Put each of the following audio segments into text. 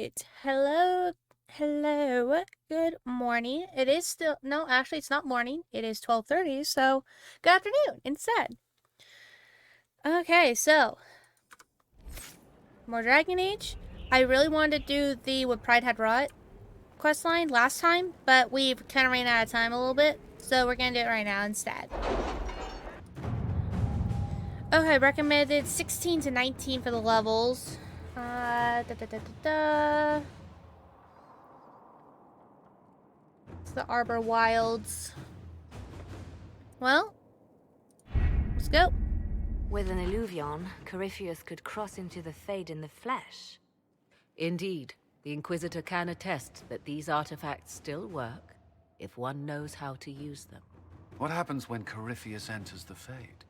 Alright. Hello. Good morning. It is still, no, actually it's not morning. It is 12:30, so good afternoon instead. Okay, so more Dragon Age. I really wanted to do the What Pride Had Wrought questline last time, but we've kind of ran out of time a little bit, so we're gonna do it right now instead. Okay, recommended 16 to 19 for the levels. It's the Arbor Wilds. Well, let's go. With an Illuvion, Corypheus could cross into the Fade in the flesh. Indeed, the Inquisitor can attest that these artifacts still work if one knows how to use them. What happens when Corypheus enters the Fade?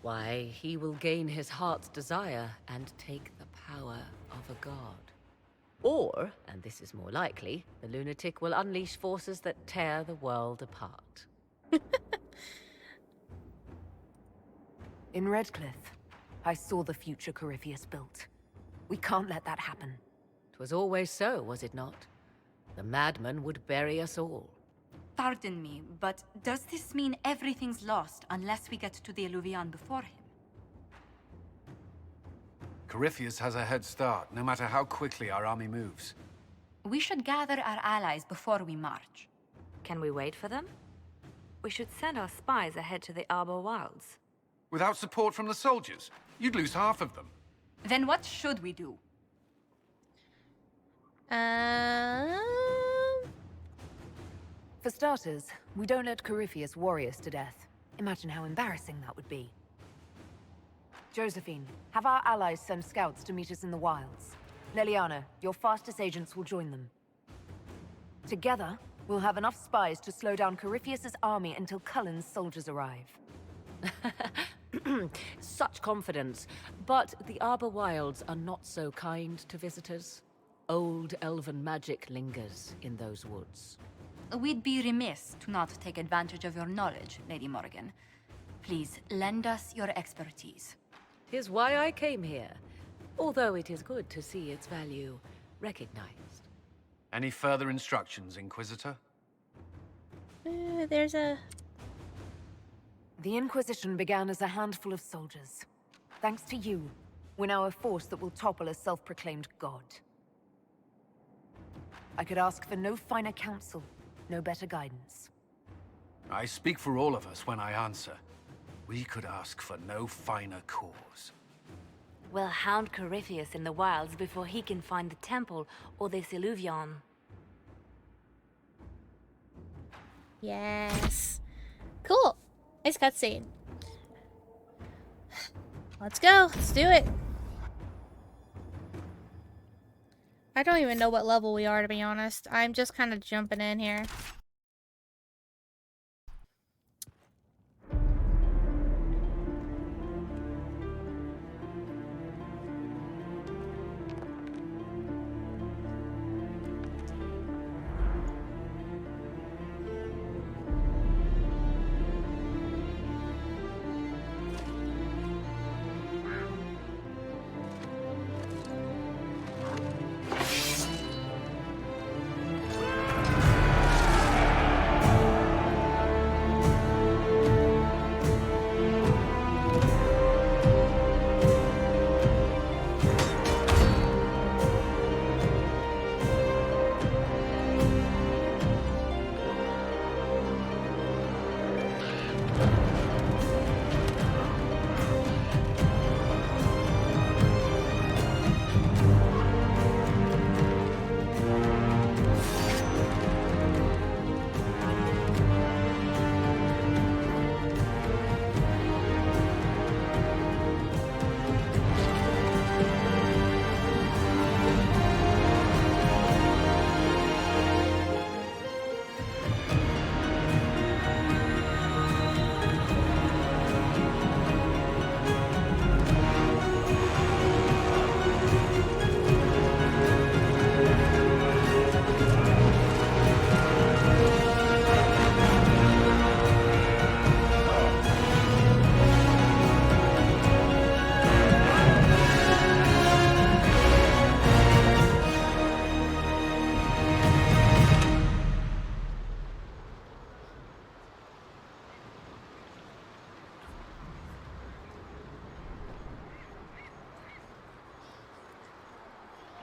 Why, he will gain his heart's desire and take the power of a god. Or, and this is more likely, the lunatic will unleash forces that tear the world apart. In Redcliffe, I saw the future Corypheus built. We can't let that happen. 'Twas always so, was it not? The madman would bury us all. Pardon me, but does this mean everything's lost unless we get to the Illuvion before him? Corypheus has a head start, no matter how quickly our army moves. We should gather our allies before we march. Can we wait for them? We should send our spies ahead to the Arbor Wilds. Without support from the soldiers, you'd lose half of them. Then what should we do? For starters, we don't let Corypheus worry us to death. Imagine how embarrassing that would be. Josephine, have our allies send scouts to meet us in the wilds. Leliana, your fastest agents will join them. Together, we'll have enough spies to slow down Corypheus's army until Cullen's soldiers arrive. Such confidence. But the Arbor Wilds are not so kind to visitors. Old elven magic lingers in those woods. We'd be remiss to not take advantage of your knowledge, Lady Morrigan. Please, lend us your expertise. 'Tis why I came here, although it is good to see its value recognized. Any further instructions, Inquisitor? There's a... The Inquisition began as a handful of soldiers. Thanks to you, we're now a force that will topple a self-proclaimed god. I could ask for no finer counsel, no better guidance. I speak for all of us when I answer. We could ask for no finer cause. We'll hound Corypheus in the wilds before he can find the temple or this Illuvion. Yes. Cool. Nice cutscene. Let's go. Let's do it. I don't even know what level we are, to be honest. I'm just kind of jumping in here.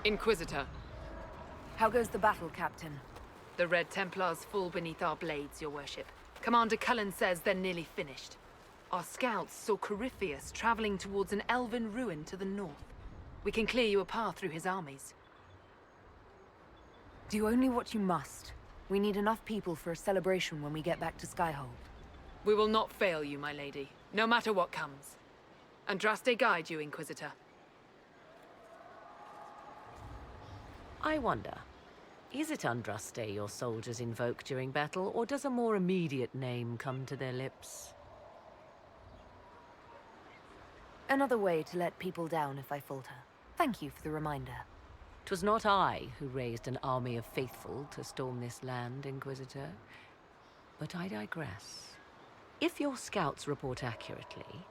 Inquisitor, How goes the battle, Captain? the Red Templars fall beneath our blades, your worship. Commander Cullen says they're nearly finished. Our scouts saw Corypheus traveling towards an elven ruin to the north. We can clear you a path through his armies. Do only what you must. We need enough people for a celebration when we get back to Skyhold. We will not fail you, my lady, no matter what comes. Andraste guide you, Inquisitor. I wonder, is it Andraste your soldiers invoke during battle, or does a more immediate name come to their lips? Another way to let people down if I falter. Thank you for the reminder. 'Twas not I who raised an army of faithful to storm this land, Inquisitor. But I digress. If your scouts report accurately,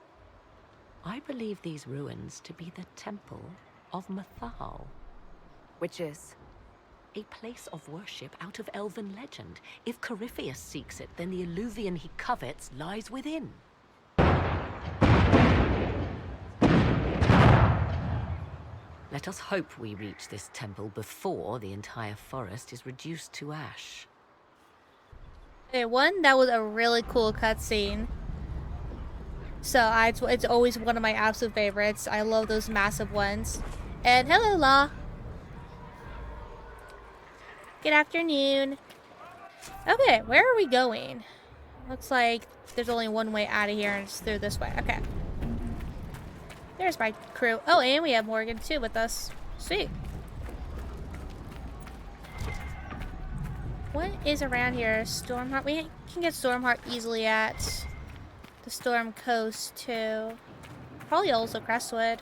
I believe these ruins to be the Temple of Mathal. Which is? A place of worship out of elven legend. If Corypheus seeks it, then the alluvion he covets lies within. Let us hope we reach this temple before the entire forest is reduced to ash. Okay, one, that was a really cool cutscene. So it's always one of my absolute favorites. I love those massive ones. And hello, Law. Good afternoon. Okay, where are we going? Looks like there's only one way out of here, and it's through this way. Okay. There's my crew. Oh, and we have Morgan too with us. Sweet. What is around here? Stormheart. We can get Stormheart easily at the Storm Coast too. Probably also Crestwood.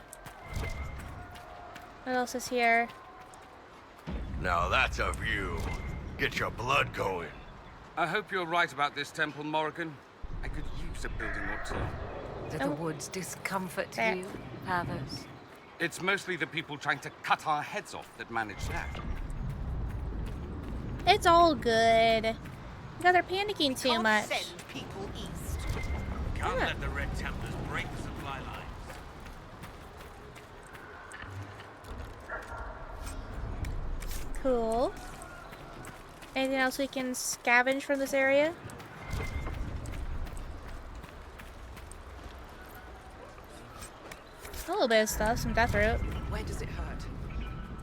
What else is here? Now that's a view. Get your blood going. I hope you're right about this temple, Morrigan. I could use a building or two. Do the woods discomfort There. you, Havers? It's mostly the people trying to cut our heads off that manage that. It's all good. You guys are panicking too much. Send people east. Can't let the Red Templars break the supply lines. Cool. Anything else we can scavenge from this area? A little bit of stuff, some death root. Where does it hurt?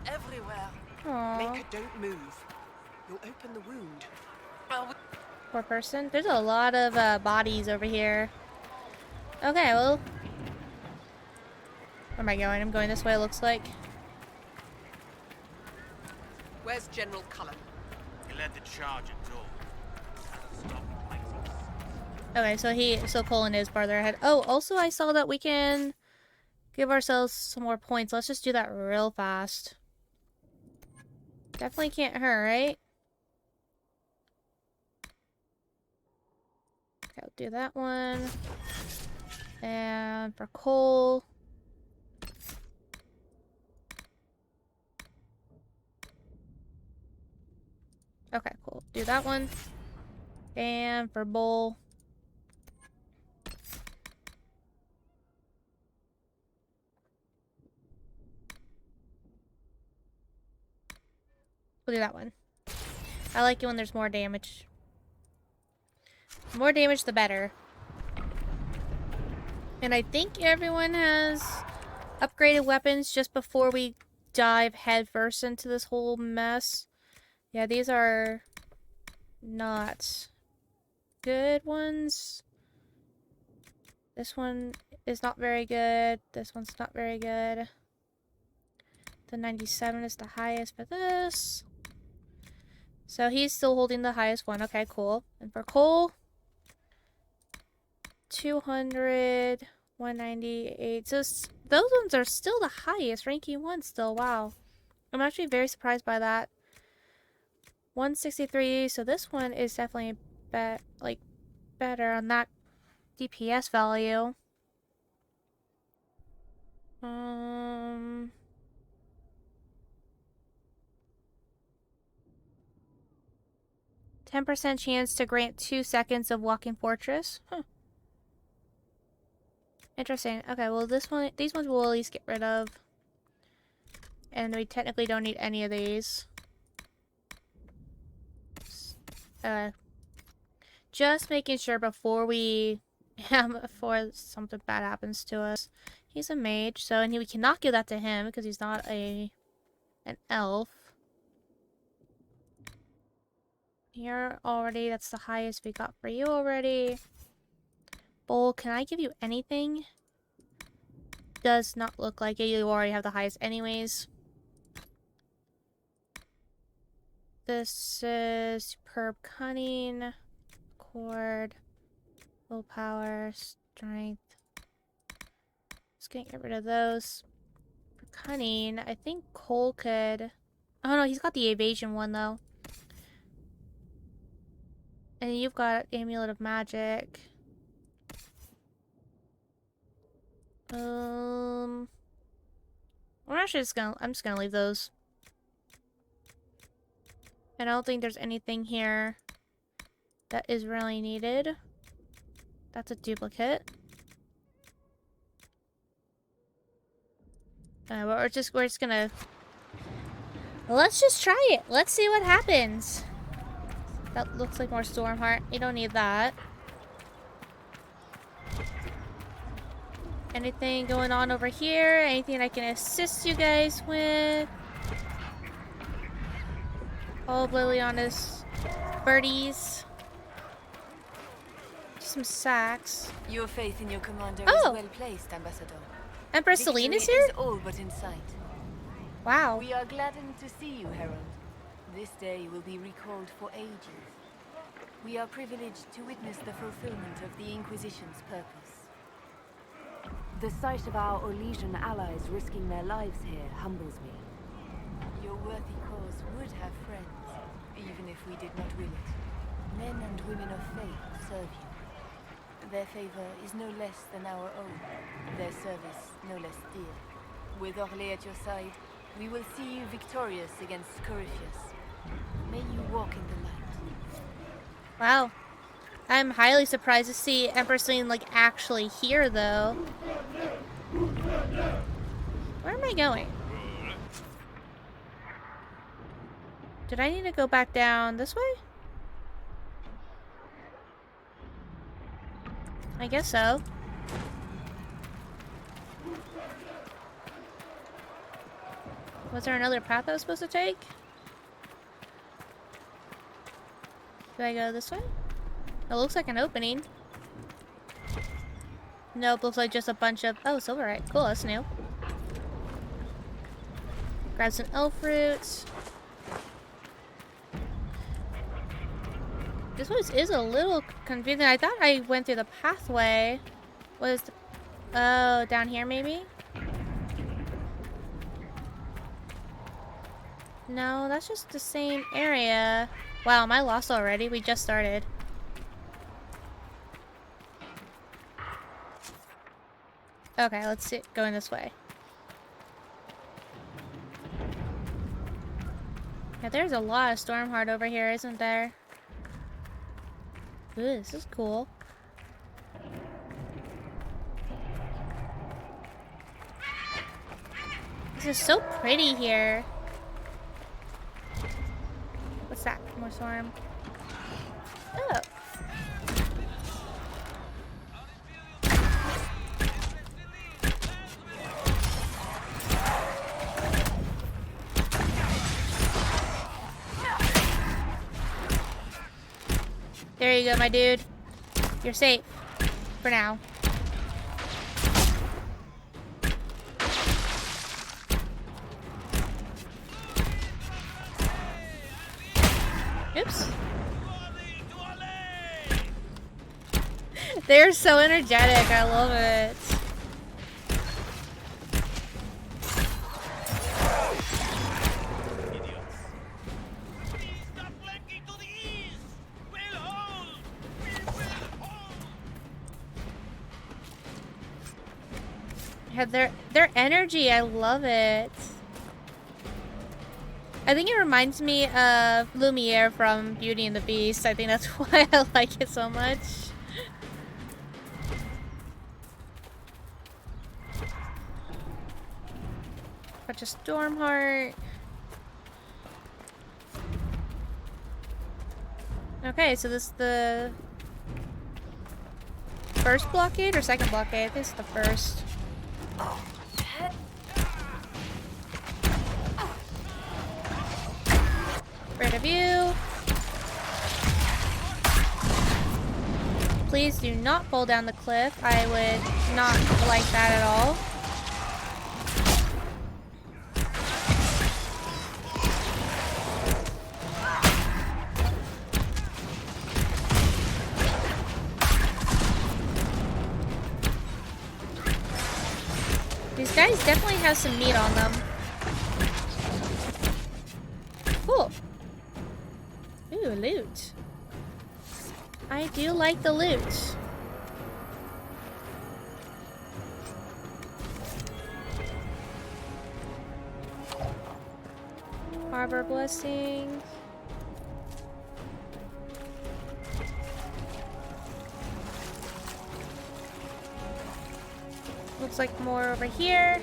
Everywhere. Aww. Maker, don't move. You'll open the wound. Poor person. There's a lot of bodies over here. Okay, well. Where am I going? I'm going this way, it looks like. Where's General Cullen? He led the charge at Dawn. Stop fighting. Okay, so Colin is farther ahead. Oh, also I saw that we can give ourselves some more points. Let's just do that real fast. Definitely can't hurt, right? Okay, I'll do that one. And for coal. Okay, cool. Do that one. And for bowl. We'll do that one. I like it when there's more damage. The more damage, the better. And I think everyone has upgraded weapons just before we dive headfirst into this whole mess. Yeah, these are not good ones. This one is not very good. This one's not very good. The 97 is the highest for this. So he's still holding the highest one. Okay, cool. And for coal, 200, 198. So those ones are still the highest ranking ones still. Wow. I'm actually very surprised by that. 163. So this one is definitely better on that DPS value. 10% chance to grant 2 seconds of Walking Fortress. Huh. Interesting. Okay, well these ones we'll at least get rid of. And we technically don't need any of these. Just making sure before we... before something bad happens to us. He's a mage, so and we cannot give that to him because he's not an elf. Here already, that's the highest we got for you already. Bowl, can I give you anything? Does not look like it. You already have the highest anyways. This is superb cunning, cord, willpower, strength. Just gonna get rid of those. For cunning, I think Cole could... Oh no, he's got the evasion one though. And you've got Amulet of Magic. I'm just gonna leave those. I don't think there's anything here that is really needed. That's a duplicate. We're just gonna... Let's just try it. Let's see what happens. That looks like more Stormheart. You don't need that. Anything going on over here? Anything I can assist you guys with? All of Liliana's birdies. Some sacks. Your faith in your commander is Oh! well placed, Ambassador. Empress Celine is Victory here? is all but in sight. Wow. We are gladdened to see you, Herald. This day will be recalled for ages. We are privileged to witness the fulfillment of the Inquisition's purpose. The sight of our Orlesian allies risking their lives here humbles me. Your worthy cause would have friends, even if we did not will it. Men and women of faith serve you. Their favor is no less than our own, their service no less dear. With Orlais at your side, we will see you victorious against Corypheus. May you walk in the light. Wow. I'm highly surprised to see Empress Celine, like, actually here, though. Where am I going? Did I need to go back down this way? I guess so. Was there another path I was supposed to take? Do I go this way? It looks like an opening. Nope, looks like just a bunch of... Oh, silverite. Cool, that's new. Grab some elf fruits. This one is a little confusing. I thought I went through the pathway. Was the... Oh, down here maybe? No, that's just the same area. Wow, am I lost already? We just started. Okay, let's see. Going this way. Yeah, there's a lot of Stormheart over here, isn't there? Ooh, this is cool. This is so pretty here. What's that? More storm. Oh. There you go, my dude. You're safe. For now. Oops. They're so energetic. I love it. Yeah, their energy, I love it. I think it reminds me of Lumiere from Beauty and the Beast. I think that's why I like it so much. Catch a storm heart. Okay, so this is the first blockade or second blockade? I think it's the first. Rid of you. Please do not fall down the cliff. I would not like that at all. These guys definitely have some meat on them. Cool. Ooh, loot. I do like the loot. Harbor blessings. Looks like more over here.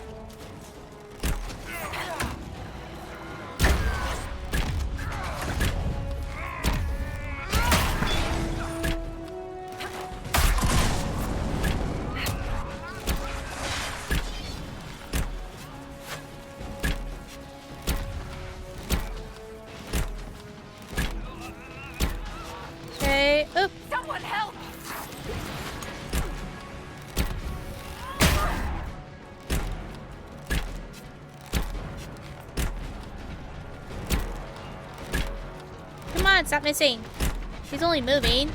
Okay, oop. Someone help! Come on, stop missing. He's only moving.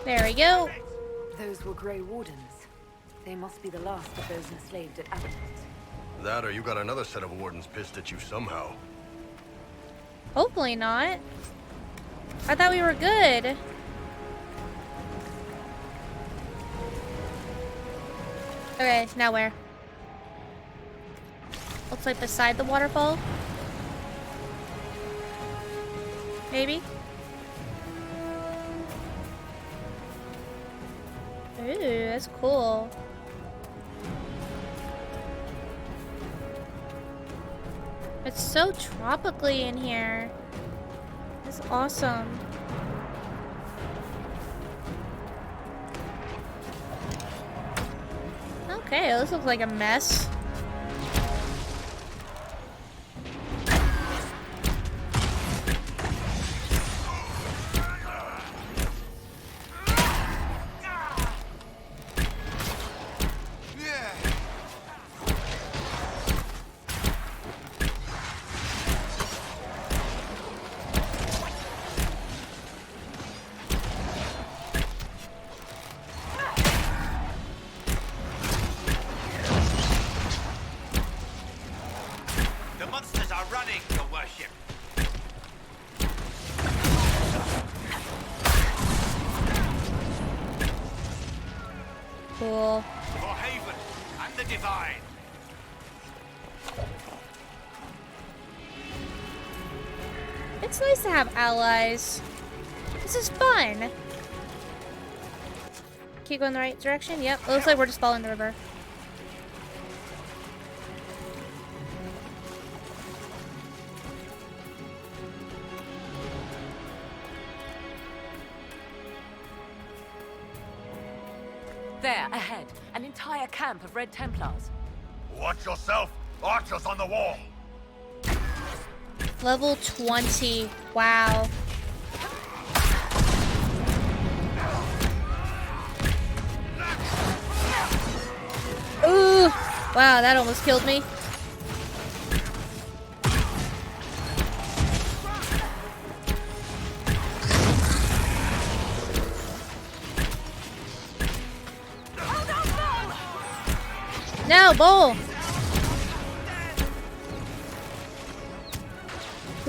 There we go. Those were Grey Wardens. They must be the last of those enslaved at Avenant. That or you got another set of wardens pissed at you somehow. Hopefully not. I thought we were good. Okay, now where? Looks like beside the waterfall. Maybe? Ooh, that's cool. It's so tropically in here. It's awesome. Okay, this looks like a mess. Cool. For Haven and the Divine. It's nice to have allies. This is fun. Keep going the right direction. Yep. It looks like we're just following the river. There, ahead, an entire camp of Red Templars. Watch yourself! Archers on the wall! Level 20. Wow. Ooh! Wow, that almost killed me. No, Bull!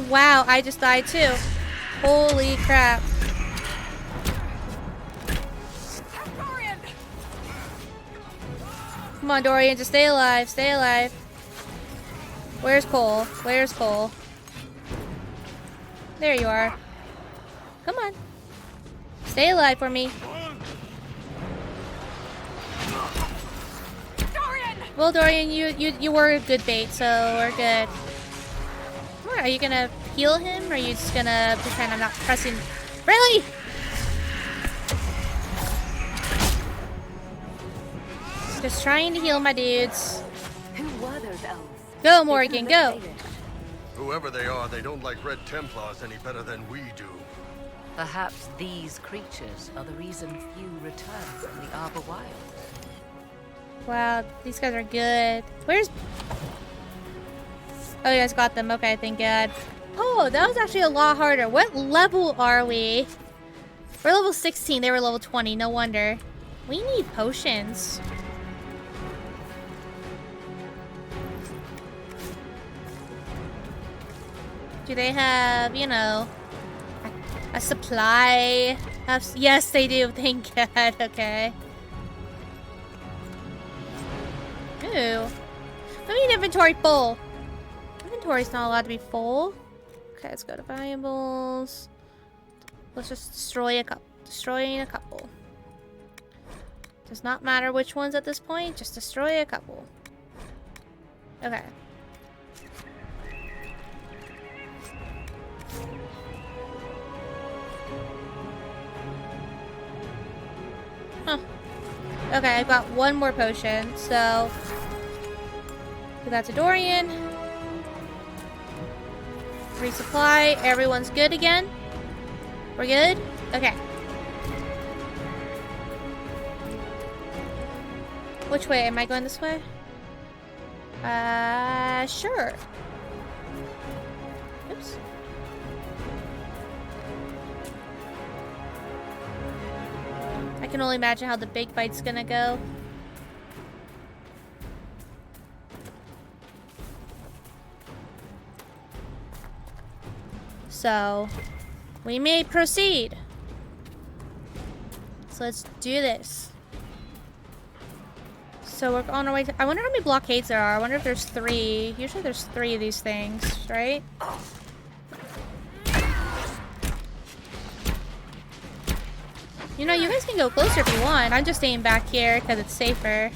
Wow, I just died too. Holy crap. Come on, Dorian, just stay alive, stay alive. Where's Cole? Where's Cole? There you are. Come on. Stay alive for me. Dorian! Well, Dorian, you were a good bait, so we're good. What, are you gonna heal him, or are you just gonna pretend I'm not pressing? Really? Just trying to heal my dudes. Who were those elves? Go, Morgan, go. Whoever they are, they don't like Red Templars any better than we do. Perhaps these creatures are the reason few return from the Arbor Wild. Wow, these guys are good. Where's... Oh, you guys got them. Okay, thank God. Oh, that was actually a lot harder. What level are we? We're level 16. They were level 20. No wonder. We need potions. Do they have, you know, a supply? Yes, they do. Thank God. Okay. Ooh. I need inventory full. Inventory's not allowed to be full. Okay, let's go to valuables. Let's just destroy a couple. Destroying a couple. Does not matter which ones at this point. Just destroy a couple. Okay. Huh. Okay, I've got one more potion, so... Give that to Dorian. Resupply. Everyone's good again? We're good? Okay. Which way? Am I going this way? Sure. Oops. I can only imagine how the big fight's gonna go. So, we may proceed. So let's do this. So we're on our way to... I wonder how many blockades there are. I wonder if there's 3. Usually there's 3 of these things, right? You know, you guys can go closer if you want. I'm just staying back here because it's safer.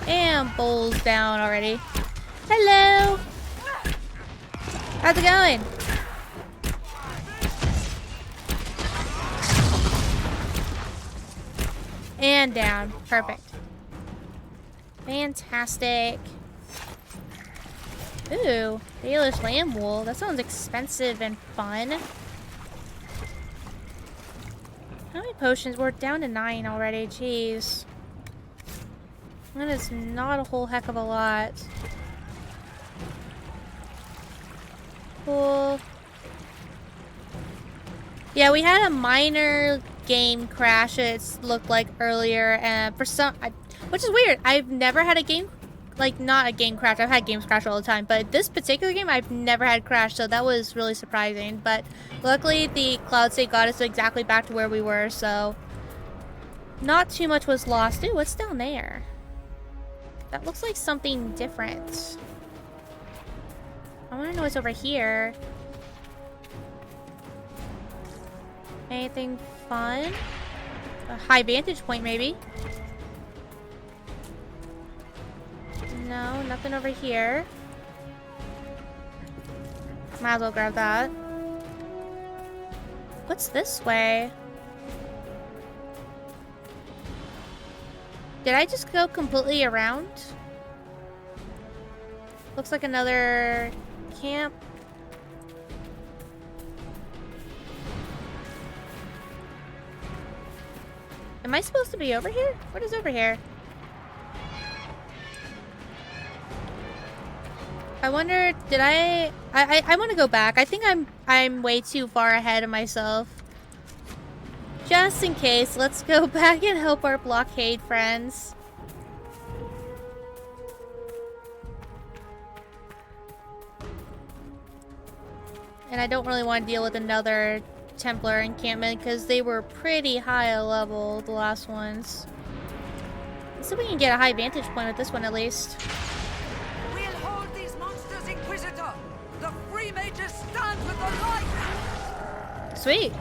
And Bull's down already. Hello! How's it going? And down. Perfect. Fantastic. Ooh, Baelish lamb wool. That sounds expensive and fun. How many potions? We're down to 9 already. Jeez. That is not a whole heck of a lot. Cool. Yeah, we had a minor game crash, it looked like earlier, and for some... which is weird. I've never had a game... Like, not a game crash. I've had games crash all the time. But this particular game, I've never had crash, so that was really surprising. But luckily, the cloud state got us exactly back to where we were, so... Not too much was lost. Ooh, what's down there? That looks like something different. I want to know what's over here. Anything fun? A high vantage point, maybe? No, nothing over here. Might as well grab that. What's this way? Did I just go completely around? Looks like another camp. Am I supposed to be over here? What is over here? I wonder, did I want to go back. I think I'm way too far ahead of myself. Just in case, let's go back and help our blockade friends. And I don't really want to deal with another Templar encampment because they were pretty high level, the last ones. Let's see if we can get a high vantage point with this one at least. We'll We mages stand with the light! Sweet.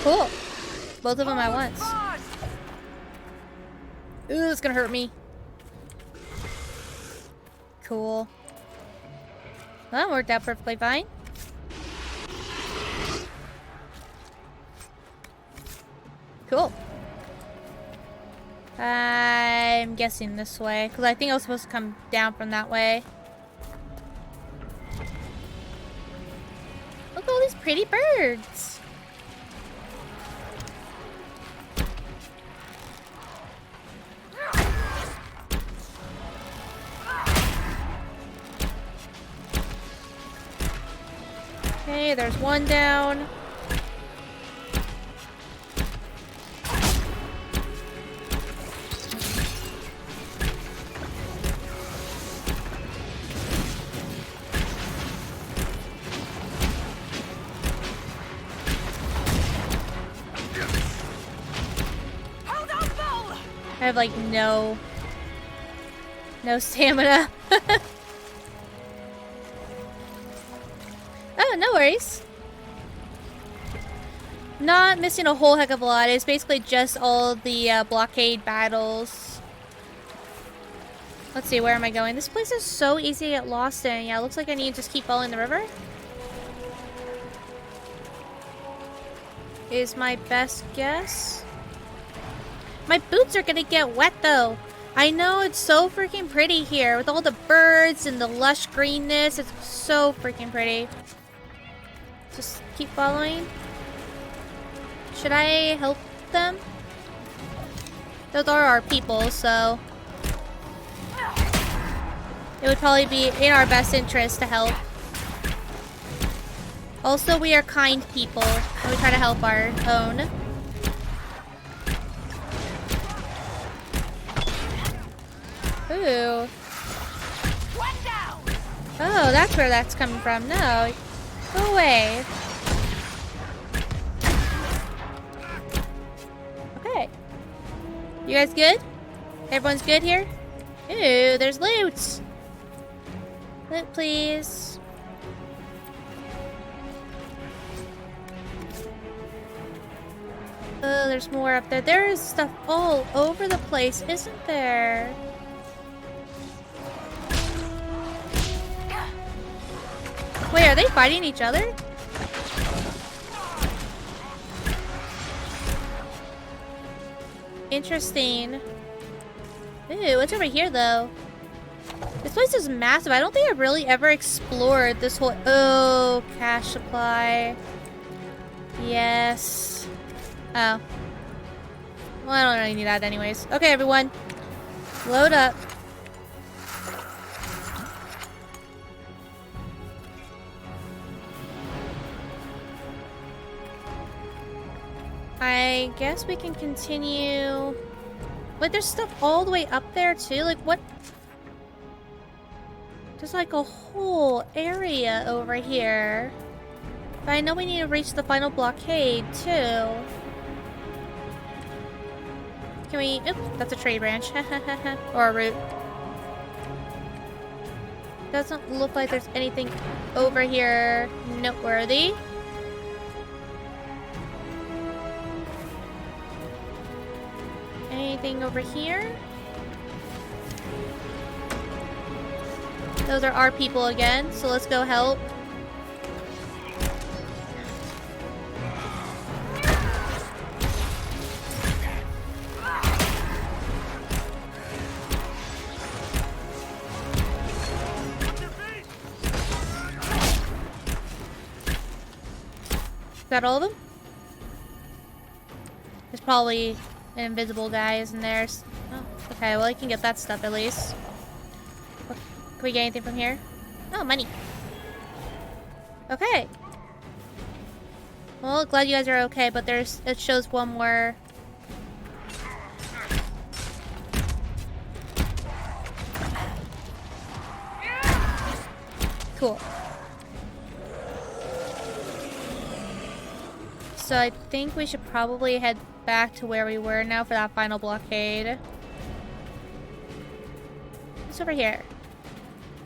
Cool. Both of them at once. Ooh, it's gonna hurt me. Cool. Well, that worked out perfectly fine. Cool. I'm guessing this way, because I think I was supposed to come down from that way. Look at all these pretty birds. Okay, there's one down. I have like no stamina. Oh, no worries. Not missing a whole heck of a lot. It's basically just all the blockade battles. Let's see, where am I going? This place is so easy to get lost in. Yeah, it looks like I need to just keep following the river. Is my best guess. My boots are gonna get wet though. I know, it's so freaking pretty here with all the birds and the lush greenness. It's so freaking pretty. Just keep following. Should I help them? Those are our people, so it would probably be in our best interest to help. Also, we are kind people, and we try to help our own. Ooh. Oh, that's where that's coming from. No. Go away. Okay. You guys good? Everyone's good here? Ooh, there's loot. Loot, please. Oh, there's more up there. There is stuff all over the place, isn't there? Wait, are they fighting each other? Interesting. Ooh, what's over here, though? This place is massive. I don't think I've really ever explored this whole... Oh, cash supply. Yes. Oh. Well, I don't really need that anyways. Okay, everyone. Load up. I guess we can continue. Wait, there's stuff all the way up there too? Like, what? There's like a whole area over here. But I know we need to reach the final blockade too. Can we... Oops, that's a tree branch. Or a root. Doesn't look like there's anything over here noteworthy. Anything over here? Those are our people again, so let's go help. Is that all of them? There's probably an invisible guy, isn't there? Oh, okay, well I can get that stuff at least. Can we get anything from here? Oh, money. Okay. Well, glad you guys are okay, but it shows one more. Cool. So I think we should probably head back to where we were now for that final blockade. What's over here?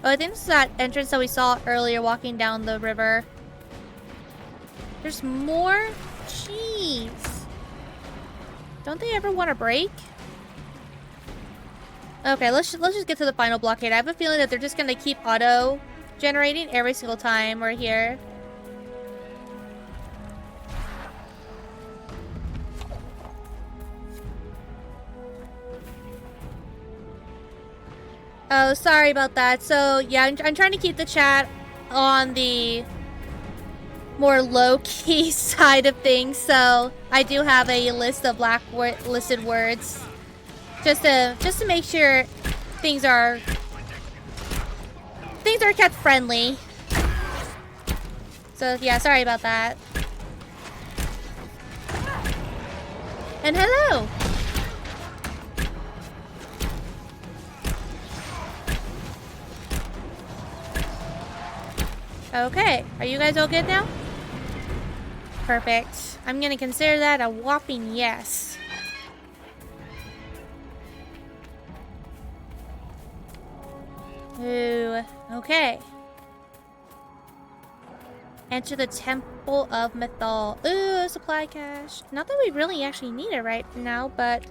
Oh, I think this is that entrance that we saw earlier walking down the river. There's more? Jeez. Don't they ever want to break? Okay, let's just get to the final blockade. I have a feeling that they're just gonna keep auto-generating every single time we're here. Oh, sorry about that. So, yeah, I'm trying to keep the chat on the more low-key side of things. So, I do have a list of listed words. Just to make sure things are kept friendly. So, yeah, sorry about that. And hello! Okay, are you guys all good now? Perfect. I'm gonna consider that a whopping yes. Ooh, okay. Enter the Temple of Mythal. Ooh, supply cache. Not that we really actually need it right now, but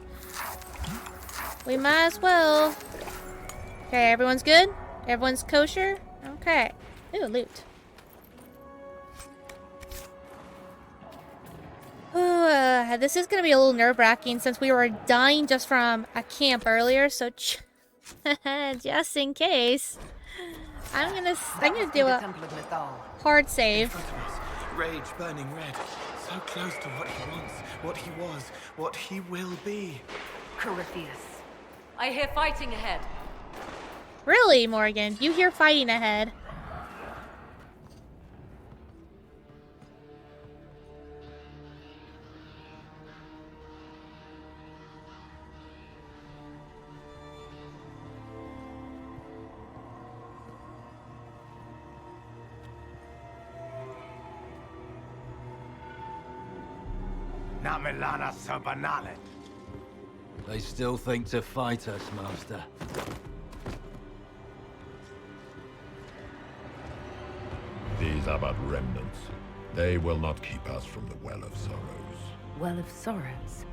we might as well. Okay, everyone's good? Everyone's kosher? Okay. Ooh, loot. This is gonna be a little nerve-wracking since we were dying just from a camp earlier, so just in case, I'm gonna do a hard save. Rage burning red, so close to what he wants, what he was, what he will be. Corypheus. I hear fighting ahead. Really, Morgan? You hear fighting ahead? Na Milana Sobanale. They still think to fight us, Master. These are but remnants. They will not keep us from the Well of Sorrows. Well of Sorrows.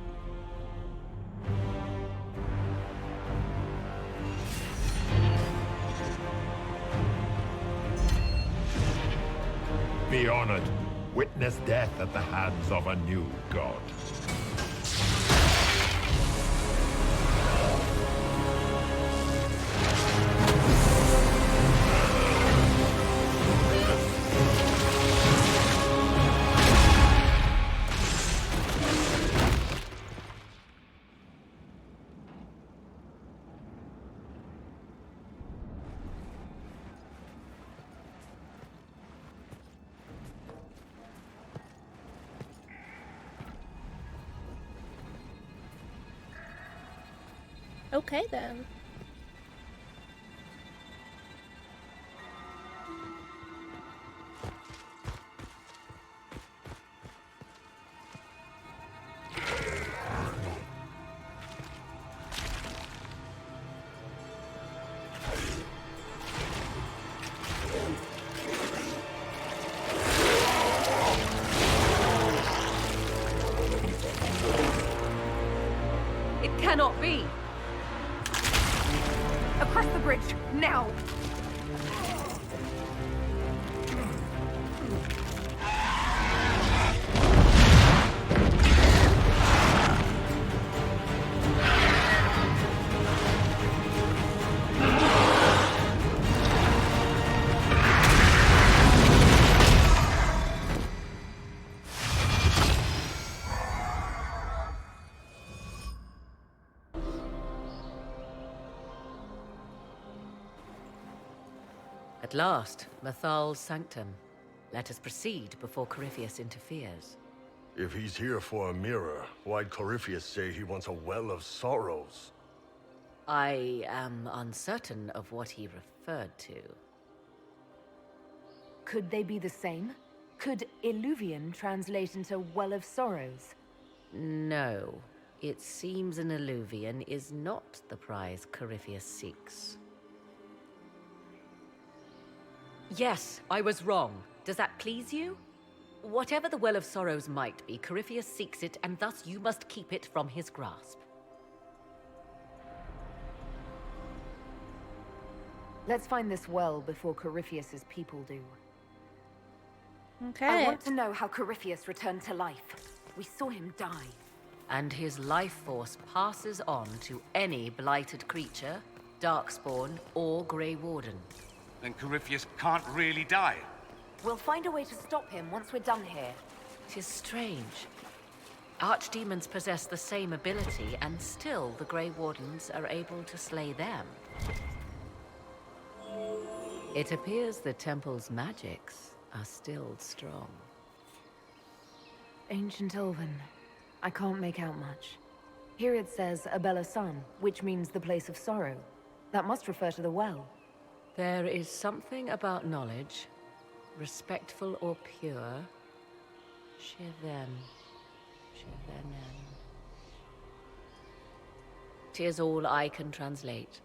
Be honored. Witness death at the hands of a new god. Okay, then. It cannot be. Across the bridge, now! At last, Mythal's sanctum. Let us proceed before Corypheus interferes. If he's here for a mirror, why'd Corypheus say he wants a well of sorrows? I am uncertain of what he referred to. Could they be the same? Could Illuvian translate into Well of Sorrows? No. It seems an Illuvian is not the prize Corypheus seeks. Yes, I was wrong. Does that please you? Whatever the Well of Sorrows might be, Corypheus seeks it, and thus you must keep it from his grasp. Let's find this well before Corypheus's people do. Okay. I want to know how Corypheus returned to life. We saw him die. And his life force passes on to any blighted creature, darkspawn, or Grey Warden. Then Corypheus can't really die. We'll find a way to stop him once we're done here. 'Tis strange. Archdemons possess the same ability, and still the Grey Wardens are able to slay them. It appears the temple's magics are still strong. Ancient Elven. I can't make out much. Here it says Abella Sun, which means the place of sorrow. That must refer to the well. There is something about knowledge, respectful or pure. Shiven. Shivenen. 'Tis all I can translate.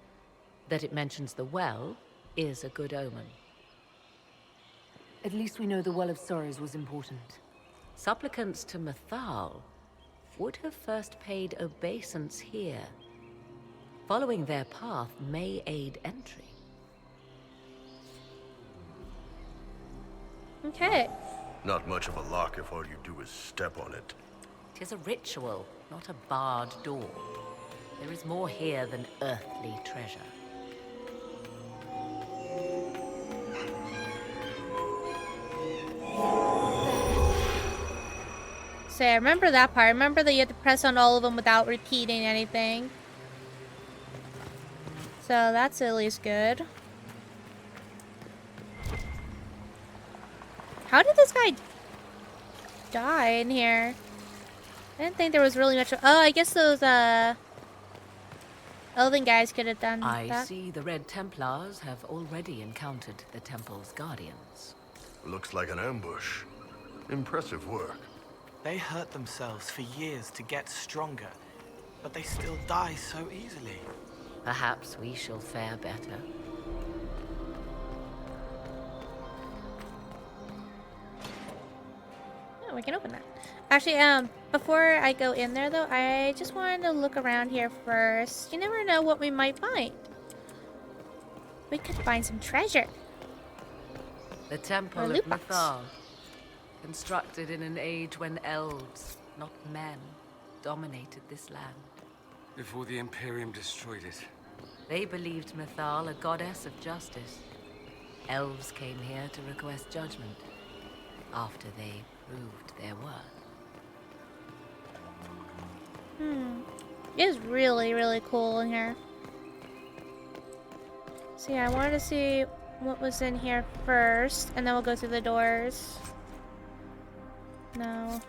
That it mentions the well is a good omen. At least we know the Well of Sorrows was important. Supplicants to Mythal would have first paid obeisance here. Following their path may aid entry. Okay. Not much of a lock if all you do is step on it. 'Tis a ritual, not a barred door. There is more here than earthly treasure. So I remember that part. I remember that you had to press on all of them without repeating anything. So that's at least good. How did this guy die in here? I didn't think there was really much. Oh, I guess those Elven guys could have done I that. see the Red Templars have already encountered the temple's guardians. Looks like an ambush. Impressive work. They hurt themselves for years to get stronger, but they still die so easily. Perhaps we shall fare better. Oh, we can open that. Actually, before I go in there though, I just wanted to look around here first. You never know what we might find. We could find some treasure. The Temple of Mythal, constructed in an age when elves, not men, dominated this land. Before the Imperium destroyed it. They believed Mythal a goddess of justice. Elves came here to request judgment, after they proved their worth. It is really, really cool in here. So yeah, I wanted to see what was in here first, and then we'll go through the doors. No.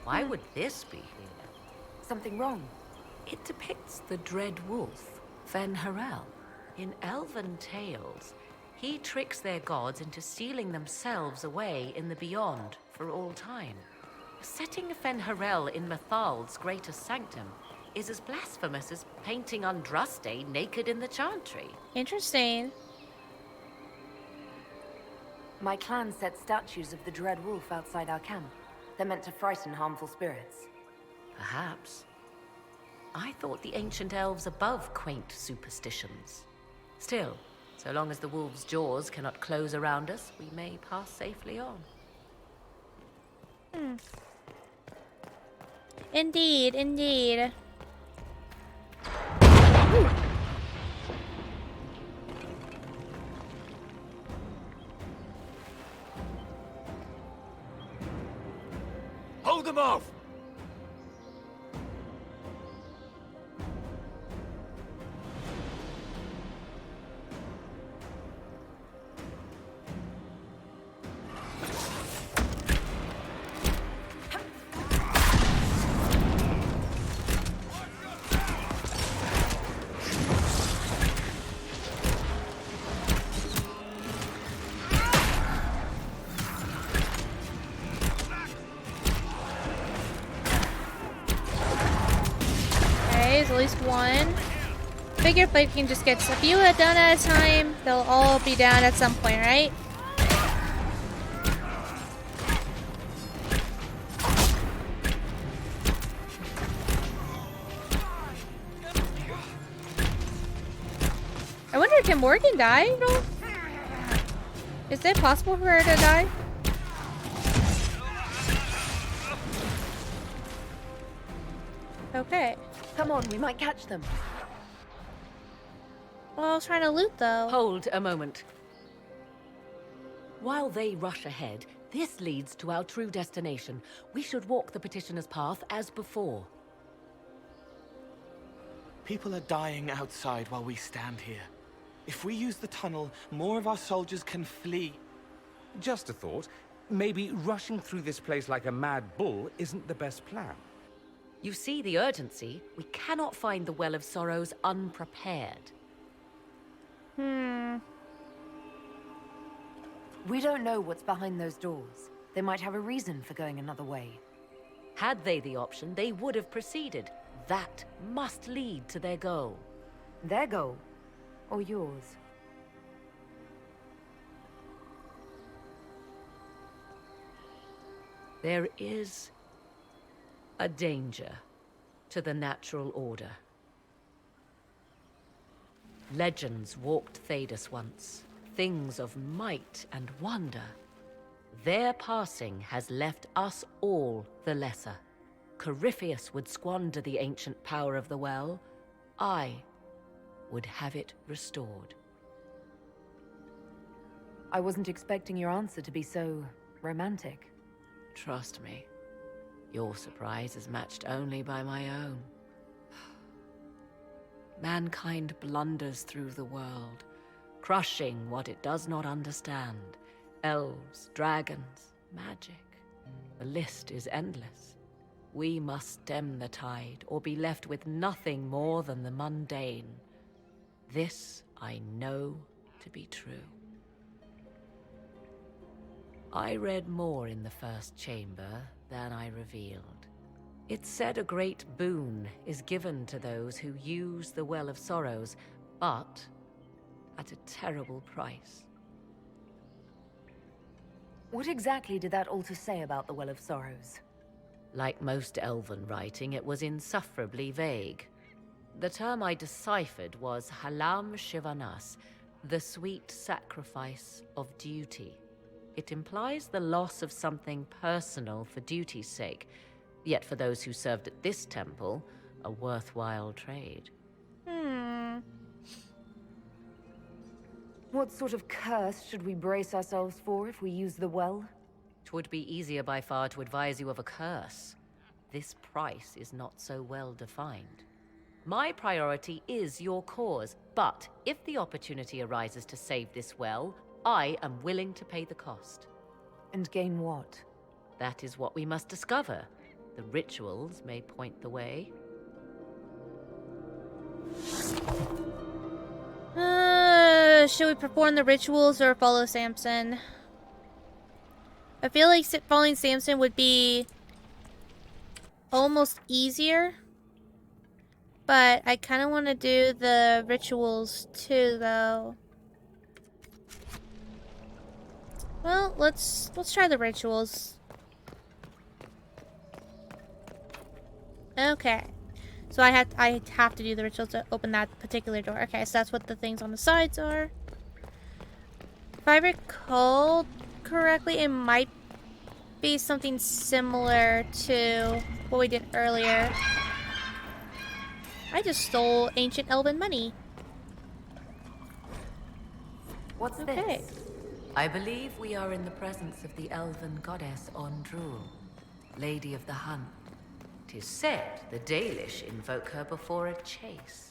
Why would this be here? Something wrong? It depicts the Dread Wolf, Fen-Harel. In elven tales, he tricks their gods into sealing themselves away in the beyond for all time. Setting Fen-Harel in Mythal's greatest sanctum is as blasphemous as painting Andraste naked in the chantry. Interesting. My clan set statues of the Dread Wolf outside our camp. They're meant to frighten harmful spirits. Perhaps. I thought the ancient elves above quaint superstitions. Still, so long as the wolf's jaws cannot close around us, we may pass safely on. Indeed, indeed. Hold them off! At least one. Figure if I can just get a few done at a time, they'll all be down at some point, right? I wonder, can Morgan die at all? Is it possible for her to die? Okay. Come on, we might catch them. Well, I was trying to loot, though. Hold a moment. While they rush ahead, this leads to our true destination. We should walk the petitioner's path as before. People are dying outside while we stand here. If we use the tunnel, more of our soldiers can flee. Just a thought. Maybe rushing through this place like a mad bull isn't the best plan. You see the urgency? We cannot find the Well of Sorrows unprepared. We don't know what's behind those doors. They might have a reason for going another way. Had they the option, they would have proceeded. That must lead to their goal. Their goal? Or yours? There is a danger to the natural order. Legends walked Thedas once, things of might and wonder. Their passing has left us all the lesser. Corypheus would squander the ancient power of the well. I would have it restored. I wasn't expecting your answer to be so romantic. Trust me, your surprise is matched only by my own. Mankind blunders through the world, crushing what it does not understand. Elves, dragons, magic. The list is endless. We must stem the tide, or be left with nothing more than the mundane. This I know to be true. I read more in the first chamber than I revealed. It said a great boon is given to those who use the Well of Sorrows, but at a terrible price. What exactly did that altar say about the Well of Sorrows? Like most Elven writing, it was insufferably vague. The term I deciphered was Halam Shivanas, the sweet sacrifice of duty. It implies the loss of something personal for duty's sake, yet for those who served at this temple, a worthwhile trade. What sort of curse should we brace ourselves for if we use the well? 'Twould be easier by far to advise you of a curse. This price is not so well defined. My priority is your cause, but if the opportunity arises to save this well, I am willing to pay the cost. And gain what? That is what we must discover. The rituals may point the way. Should we perform the rituals or follow Samson? I feel like following Samson would be almost easier. But I kind of want to do the rituals too, though. Well, let's try the rituals. Okay. So I have to do the rituals to open that particular door. Okay, so that's what the things on the sides are. If I recall correctly, it might be something similar to what we did earlier. I just stole ancient elven money. What's this? I believe we are in the presence of the elven goddess Ondrul. Lady of the Hunt. 'Tis said the Dalish invoke her before a chase,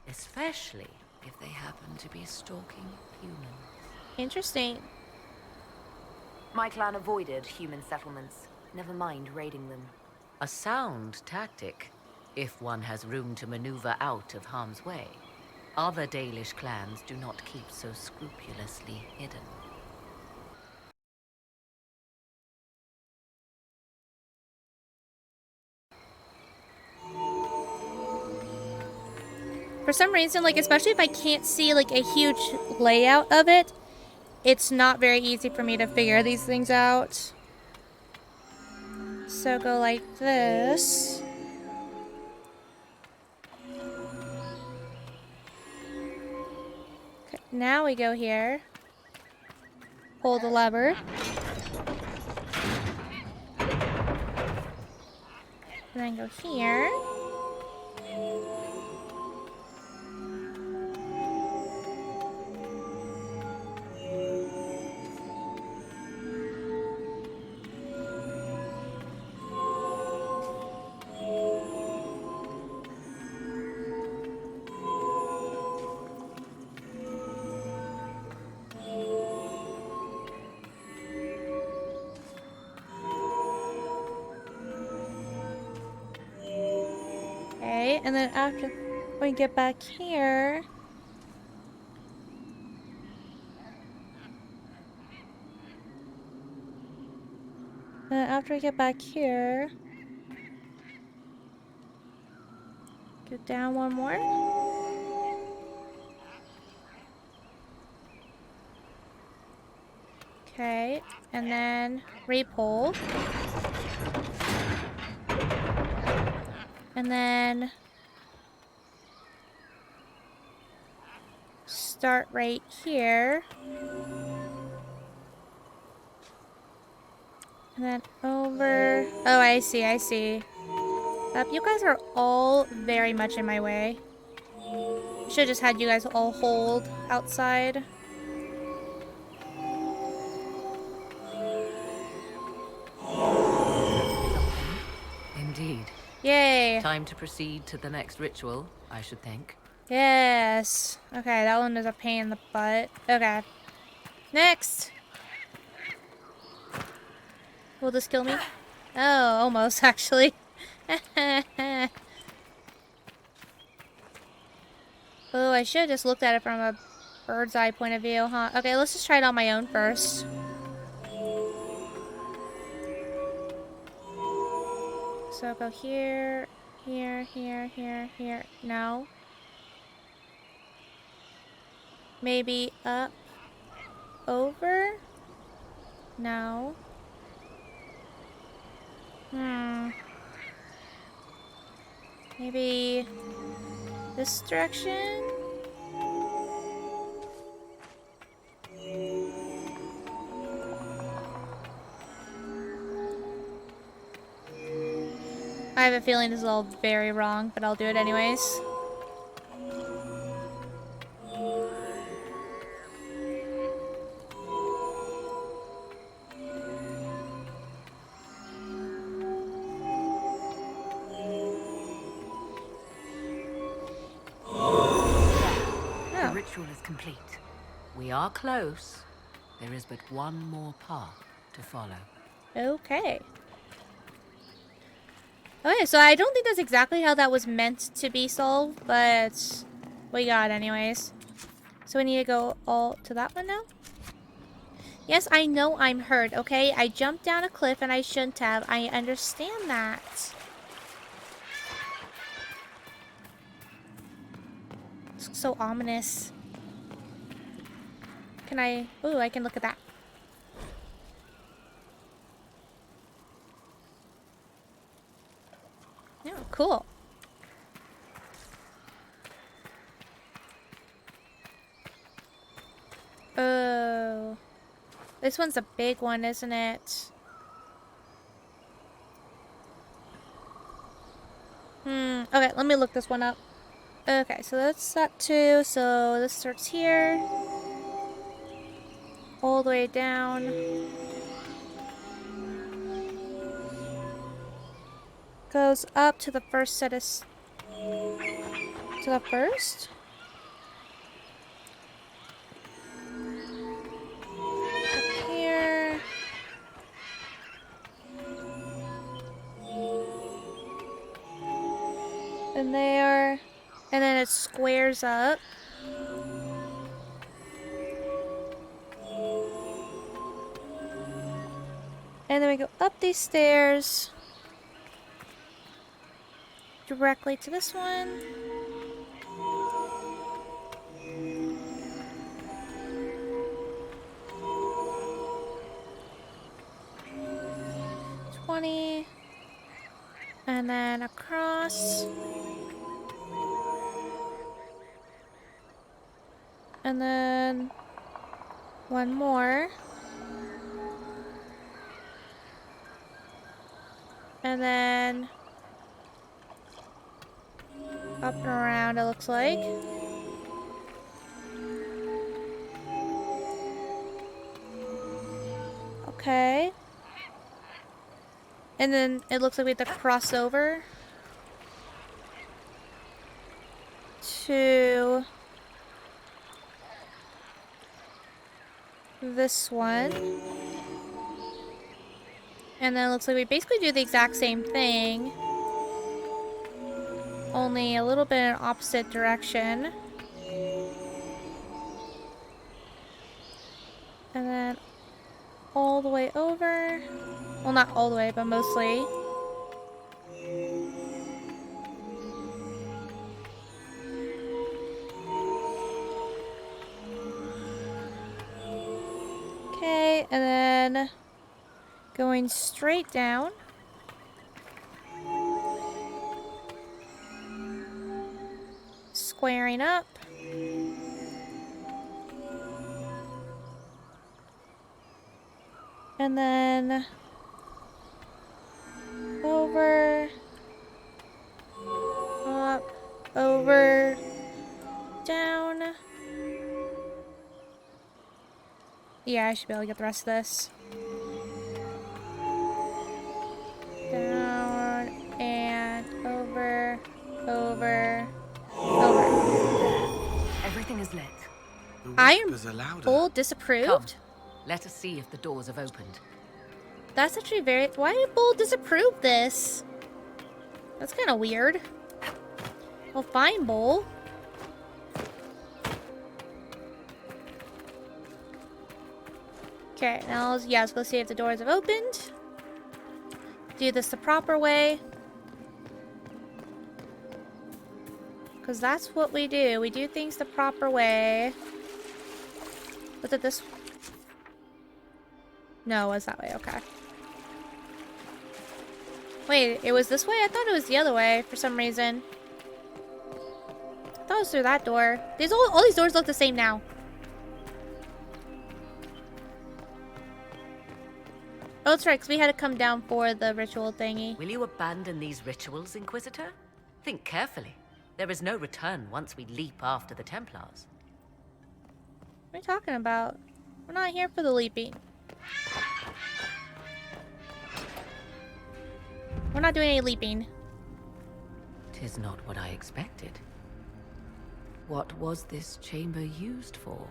especially if they happen to be stalking humans. Interesting. My clan avoided human settlements. Never mind raiding them. A sound tactic, if one has room to maneuver out of harm's way. Other Dalish clans do not keep so scrupulously hidden. For some reason, like, especially if I can't see, like, a huge layout of it, it's not very easy for me to figure these things out. So go like this. Okay, now we go here. Pull the lever. And then go here. And then after we get back here, go down one more. Okay, and then re-pull. And then start right here. And then over. Oh, I see, I see. You guys are all very much in my way. Should've just had you guys all hold outside. Indeed. Yay! Time to proceed to the next ritual, I should think. Yes. Okay, that one was a pain in the butt. Okay. Next! Will this kill me? Oh, almost, actually. Oh, I should have just looked at it from a bird's eye point of view, huh? Okay, let's just try it on my own first. So I'll go here, here, here, here, here. No. Maybe up, over? No. Maybe this direction? I have a feeling this is all very wrong, but I'll do it anyways. The ritual is complete. We are close. There is but one more path to follow. Okay. Okay, so I don't think that's exactly how that was meant to be solved, but we got it anyways. So we need to go all to that one now? Yes, I know I'm hurt, okay? I jumped down a cliff and I shouldn't have. I understand that. It's so ominous. Can I... Ooh, I can look at that. Oh, cool. Oh. This one's a big one, isn't it? Okay, let me look this one up. Okay, so that's that too. So this starts here. All the way down. goes up to the first set of... to the first? Up here. And there. And then it squares up. And then we go up these stairs. Directly to this one. And then across. And then one more. And then up and around, it looks like. Okay. And then it looks like we have to cross over to this one. And then it looks like we basically do the exact same thing, only a little bit in opposite direction. And then all the way over. Well, not all the way, but mostly. Okay, and then going straight down. Squaring up. And then over, up, over, down. Yeah, I should be able to get the rest of this. Down and over, over, over. Everything is lit. Iron Bull disapproved? Come, let us see if the doors have opened. That's actually very... Why did Bull disapprove this? That's kind of weird. Well, fine, Bull. Okay, now let's go see if the doors have opened. Do this the proper way. Because that's what we do. We do things the proper way. Was it this? No, it was that way. Okay. Wait, it was this way? I thought it was the other way for some reason. I thought it was through that door. All these doors look the same now. Oh, that's right, because we had to come down for the ritual thingy. Will you abandon these rituals, Inquisitor? Think carefully. There is no return once we leap after the Templars. What are you talking about? We're not here for the leaping. We're not doing any leaping. 'Tis not what I expected. What was this chamber used for?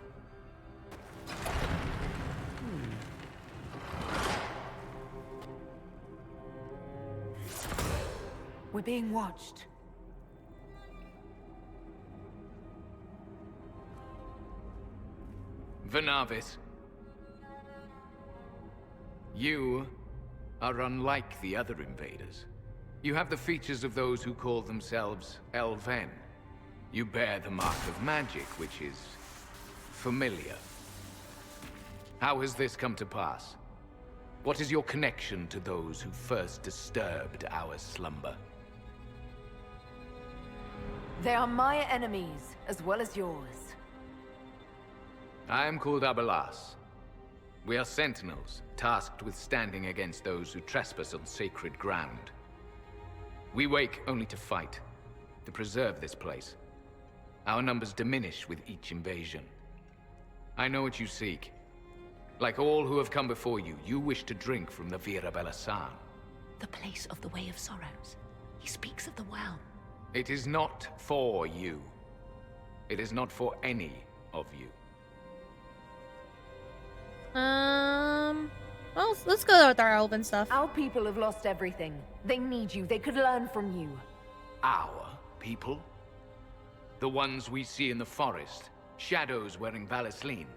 We're being watched. Venavis. You are unlike the other invaders. You have the features of those who call themselves Elven. You bear the mark of magic, which is familiar. How has this come to pass? What is your connection to those who first disturbed our slumber? They are my enemies, as well as yours. I am called Abelas. We are sentinels, tasked with standing against those who trespass on sacred ground. We wake only to fight, to preserve this place. Our numbers diminish with each invasion. I know what you seek. Like all who have come before you, you wish to drink from the Vira Belasan. The place of the Way of Sorrows. He speaks of the well. It is not for you. It is not for any of you. Well, let's go with our elven stuff. Our people have lost everything. They need you. They could learn from you. Our people? The ones we see in the forest, shadows wearing Valisleen.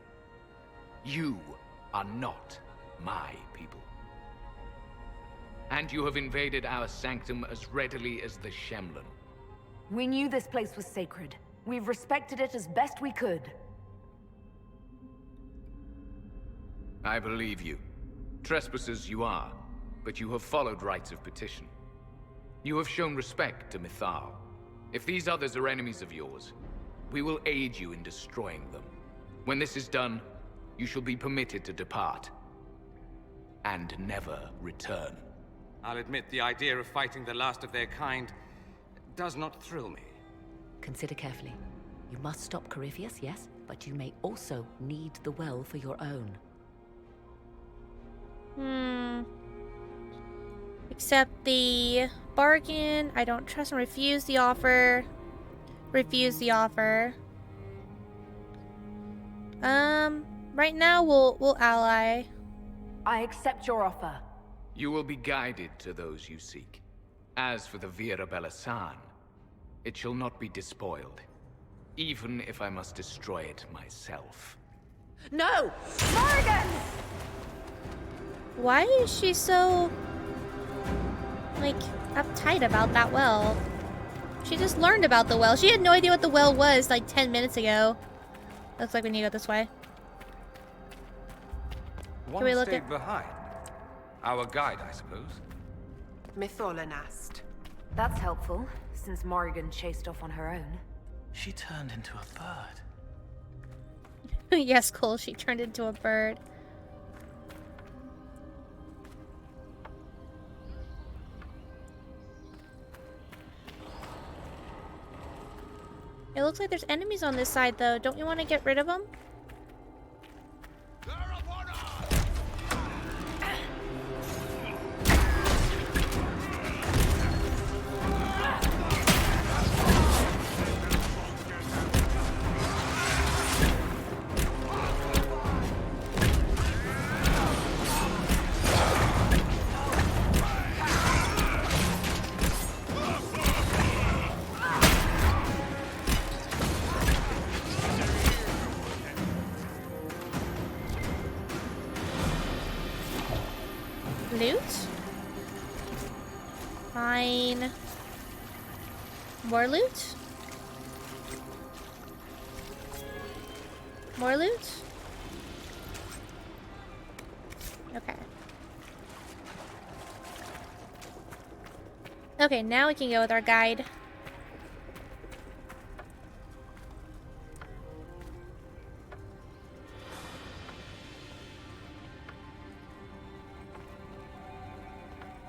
You are not my people. And you have invaded our sanctum as readily as the Shemlin. We knew this place was sacred. We've respected it as best we could. I believe you. Trespassers you are, but you have followed rites of petition. You have shown respect to Mythal. If these others are enemies of yours, we will aid you in destroying them. When this is done, you shall be permitted to depart. And never return. I'll admit the idea of fighting the last of their kind does not thrill me. Consider carefully. You must stop Corypheus, yes, but you may also need the well for your own. Accept the bargain. I don't trust and refuse the offer. Refuse the offer. Right now we'll ally. I accept your offer. You will be guided to those you seek. As for the Vira Belasan, it shall not be despoiled. Even if I must destroy it myself. No! Morrigan! Why is she so, like, uptight about that well? She just learned about the well. She had no idea what the well was, like, 10 minutes ago. Looks like we need to go this way. One we look stayed at- behind. Our guide, I suppose. Mytholanast. That's helpful, since Morrigan chased off on her own. She turned into a bird. Yes, Cole, she turned into a bird. It looks like there's enemies on this side, though. Don't you want to get rid of them? Loot? Fine. More loot? More loot? Okay. Okay, now we can go with our guide.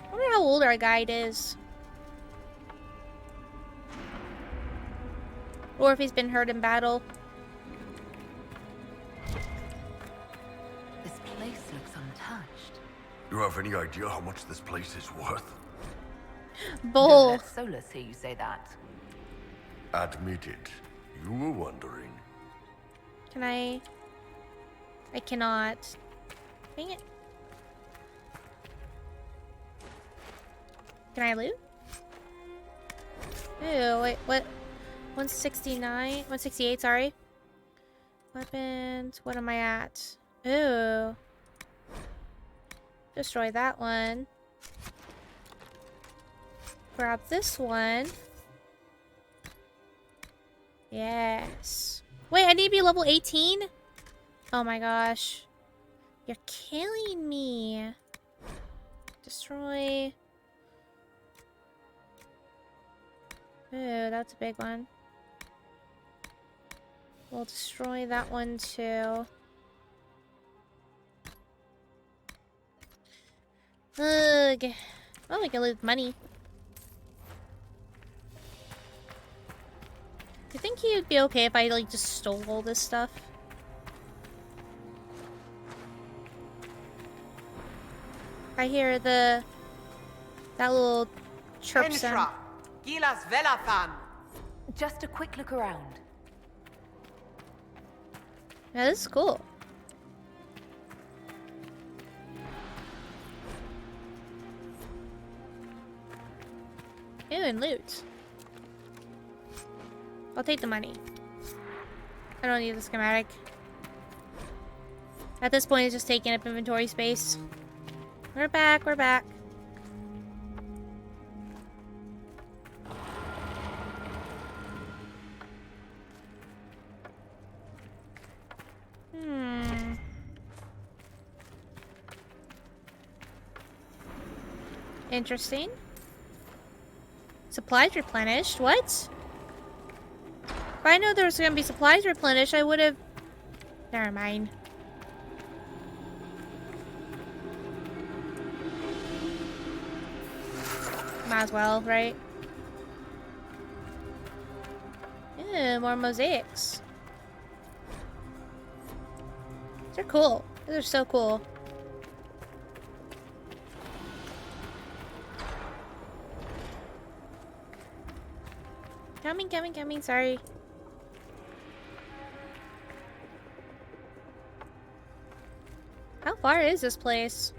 I wonder how old our guide is. Or if he's been hurt in battle. This place looks untouched. You have any idea how much this place is worth? Bull. No, let Solus hear you say that. Admit it. You were wondering. Can I cannot. Dang it. Can I loot? Ew, wait, what? 169? 168, sorry. Weapons, what am I at? Ooh. Destroy that one. Grab this one. Yes. Wait, I need to be level 18? Oh my gosh. You're killing me. Destroy. Ooh, that's a big one. We'll destroy that one too. Ugh. Well, we can lose money. Do you think he'd be okay if I, like, just stole all this stuff? I hear that little chirp sound. Gilas Velafan. Just a quick look around. Yeah, this is cool. Ew, and loot. I'll take the money. I don't need the schematic. At this point, it's just taking up inventory space. We're back, we're back. Interesting. Supplies replenished. What? If I know there was gonna be supplies replenished, I would have... Never mind. Might as well, right? Yeah, more mosaics. They're cool. These are so cool. Coming, sorry. How far is this place?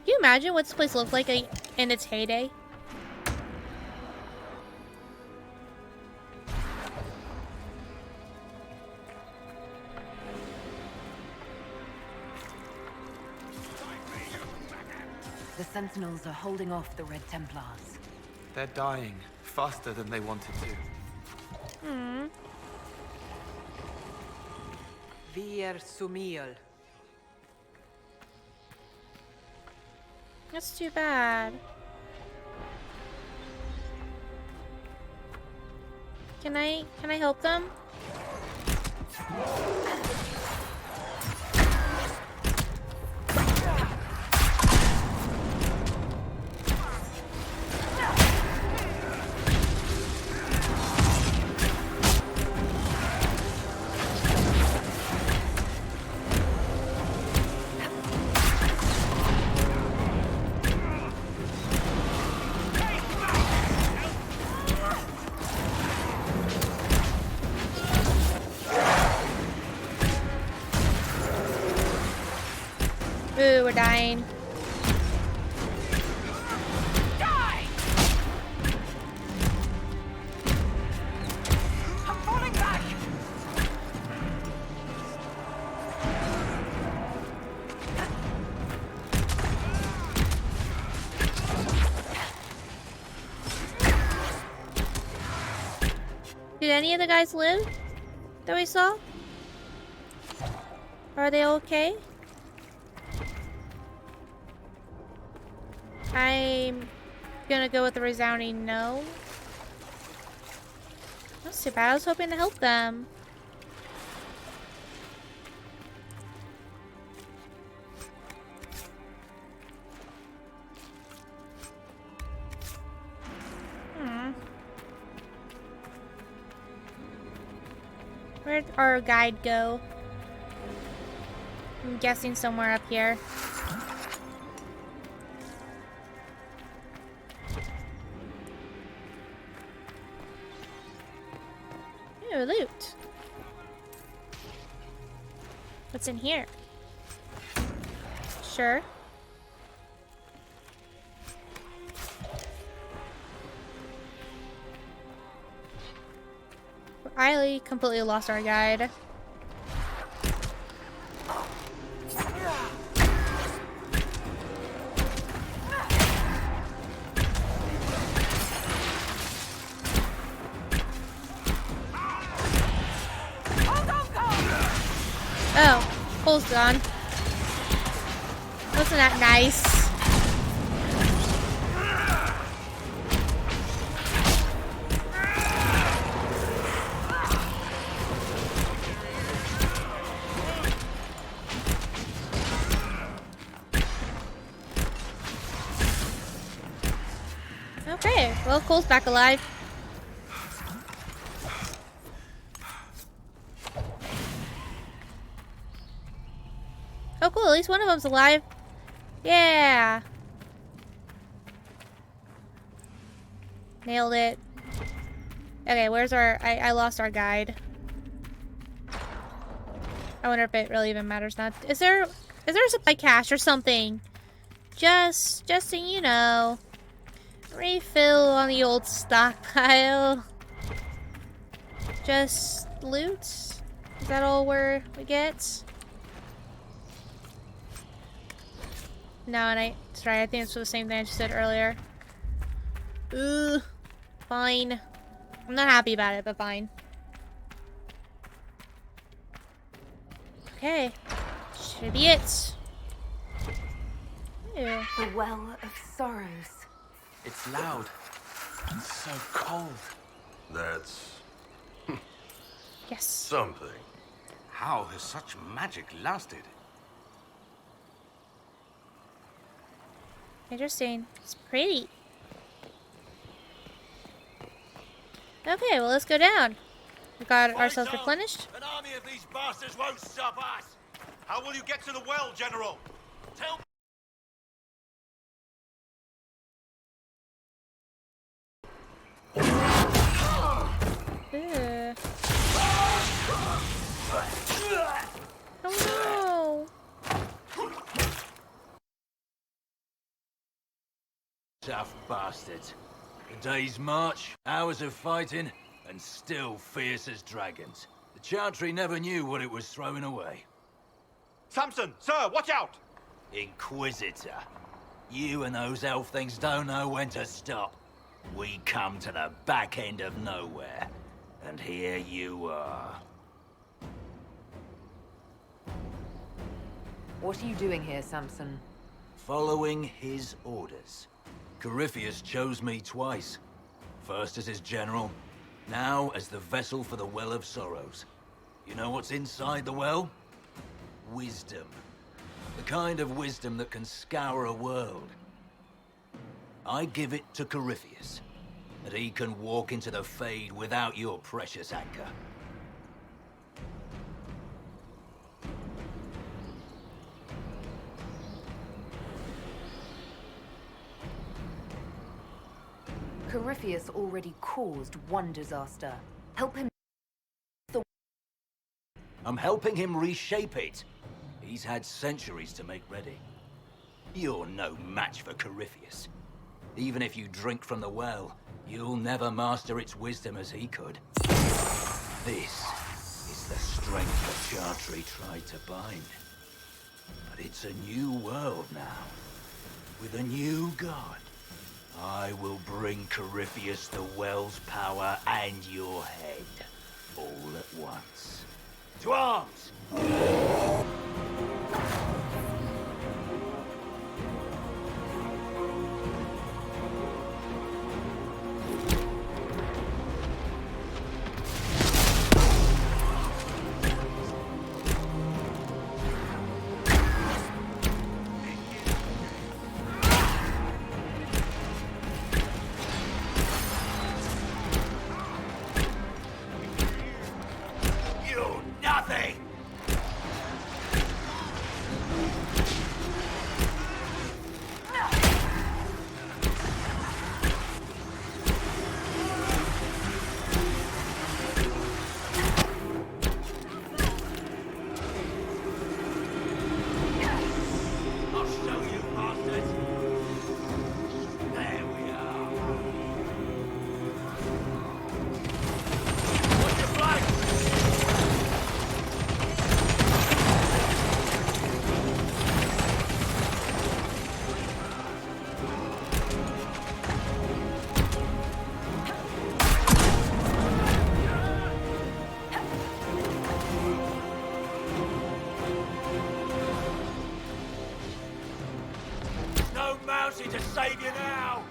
Can you imagine what this place looked like in its heyday? The Sentinels are holding off the Red Templars. They're dying faster than they wanted to. Vier Sumiel. That's too bad. Can I help them? Ooh, we're dying. Die! I'm falling back! Did any of the guys live that we saw? Are they okay? I'm gonna go with a resounding no. That's too bad. I was hoping to help them. Where'd our guide go? I'm guessing somewhere up here. Ooh, loot. What's in here? Sure. I completely lost our guide. Oh, Cole's gone. Wasn't that nice? Okay, well, Cole's back alive. Oh, cool. At least one of them's alive. Yeah. Nailed it. Okay, where's our... I lost our guide. I wonder if it really even matters now. Is there a supply cache or something? Just so you know. Refill on the old stockpile. Just loot? Is that all we get? No, and sorry, I think it's the same thing I just said earlier. Ooh. Fine. I'm not happy about it, but fine. Okay. Should be it. Ew. The Well of Sorrows. It's loud and so cold. That's Yes. something. How has such magic lasted? Interesting. It's pretty. Okay, well, let's go down. We got ourselves replenished. An army of these bastards won't stop us! How will you get to the well, General? Tell me. Ew. Oh no! Tough bastards. A day's march, hours of fighting, and still fierce as dragons. The Chantry never knew what it was throwing away. Samson, sir, watch out! Inquisitor. You and those elf things don't know when to stop. We come to the back end of nowhere, and here you are. What are you doing here, Samson? Following his orders. Corypheus chose me twice. First as his general, now as the vessel for the Well of Sorrows. You know what's inside the well? Wisdom. The kind of wisdom that can scour a world. I give it to Corypheus, that he can walk into the Fade without your precious anchor. Corypheus already caused one disaster. Help him. I'm helping him reshape it. He's had centuries to make ready. You're no match for Corypheus. Even if you drink from the well, you'll never master its wisdom as he could. This is the strength the Chantry tried to bind. But it's a new world now, with a new god. I will bring Corypheus the well's power and your head, all at once. To arms! To save you now!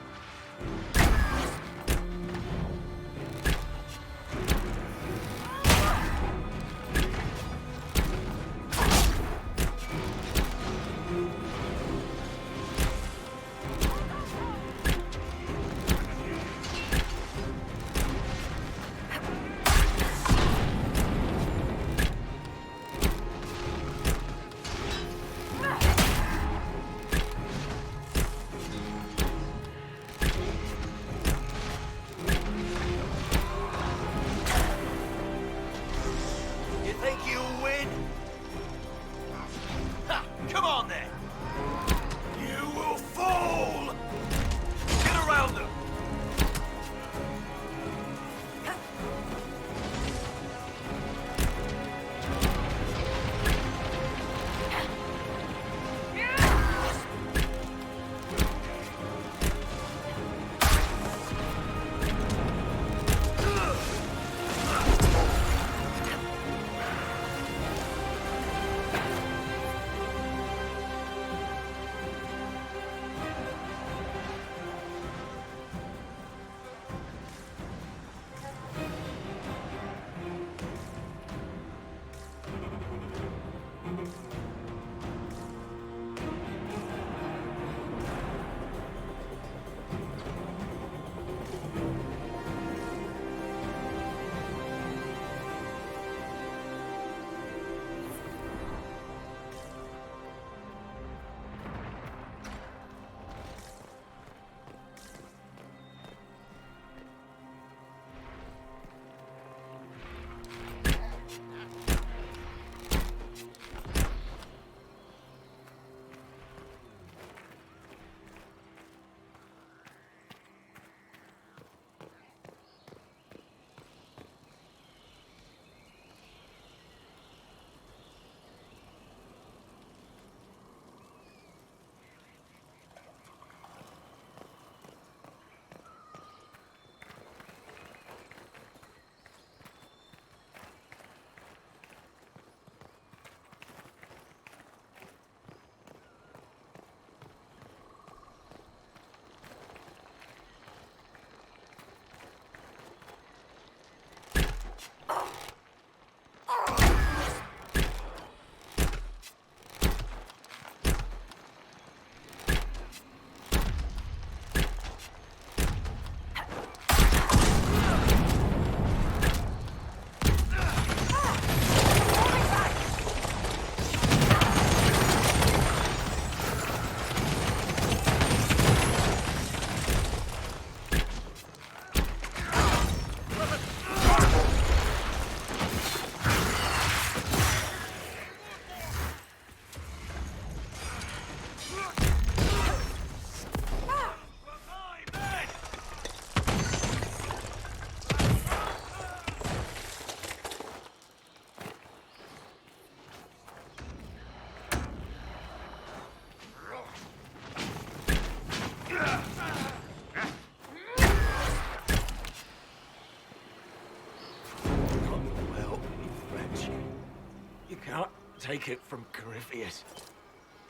can't take it from Corypheus.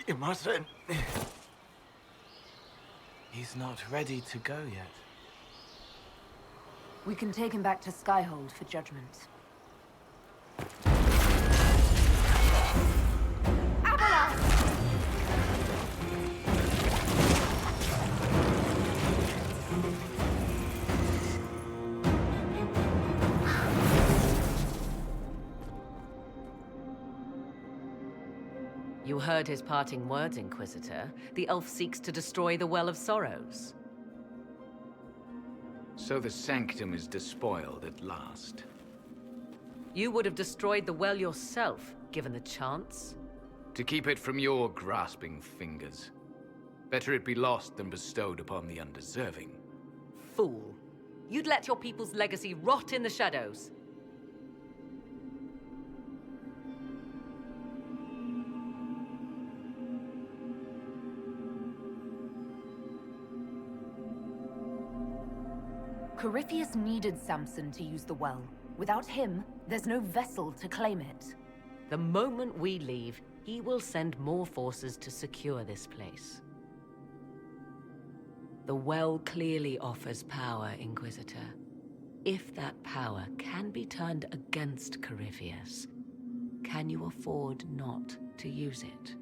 You mustn't. He's not ready to go yet. We can take him back to Skyhold for judgment. You heard his parting words, Inquisitor. The elf seeks to destroy the Well of Sorrows. So the Sanctum is despoiled at last. You would have destroyed the well yourself, given the chance. To keep it from your grasping fingers. Better it be lost than bestowed upon the undeserving. Fool. You'd let your people's legacy rot in the shadows. Corypheus needed Samson to use the well. Without him, there's no vessel to claim it. The moment we leave, he will send more forces to secure this place. The well clearly offers power, Inquisitor. If that power can be turned against Corypheus, can you afford not to use it?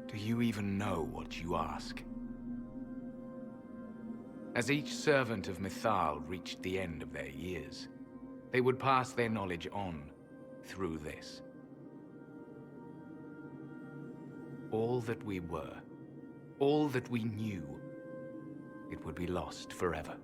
Do you even know what you ask? As each servant of Mythal reached the end of their years, they would pass their knowledge on through this. All that we were, all that we knew, it would be lost forever.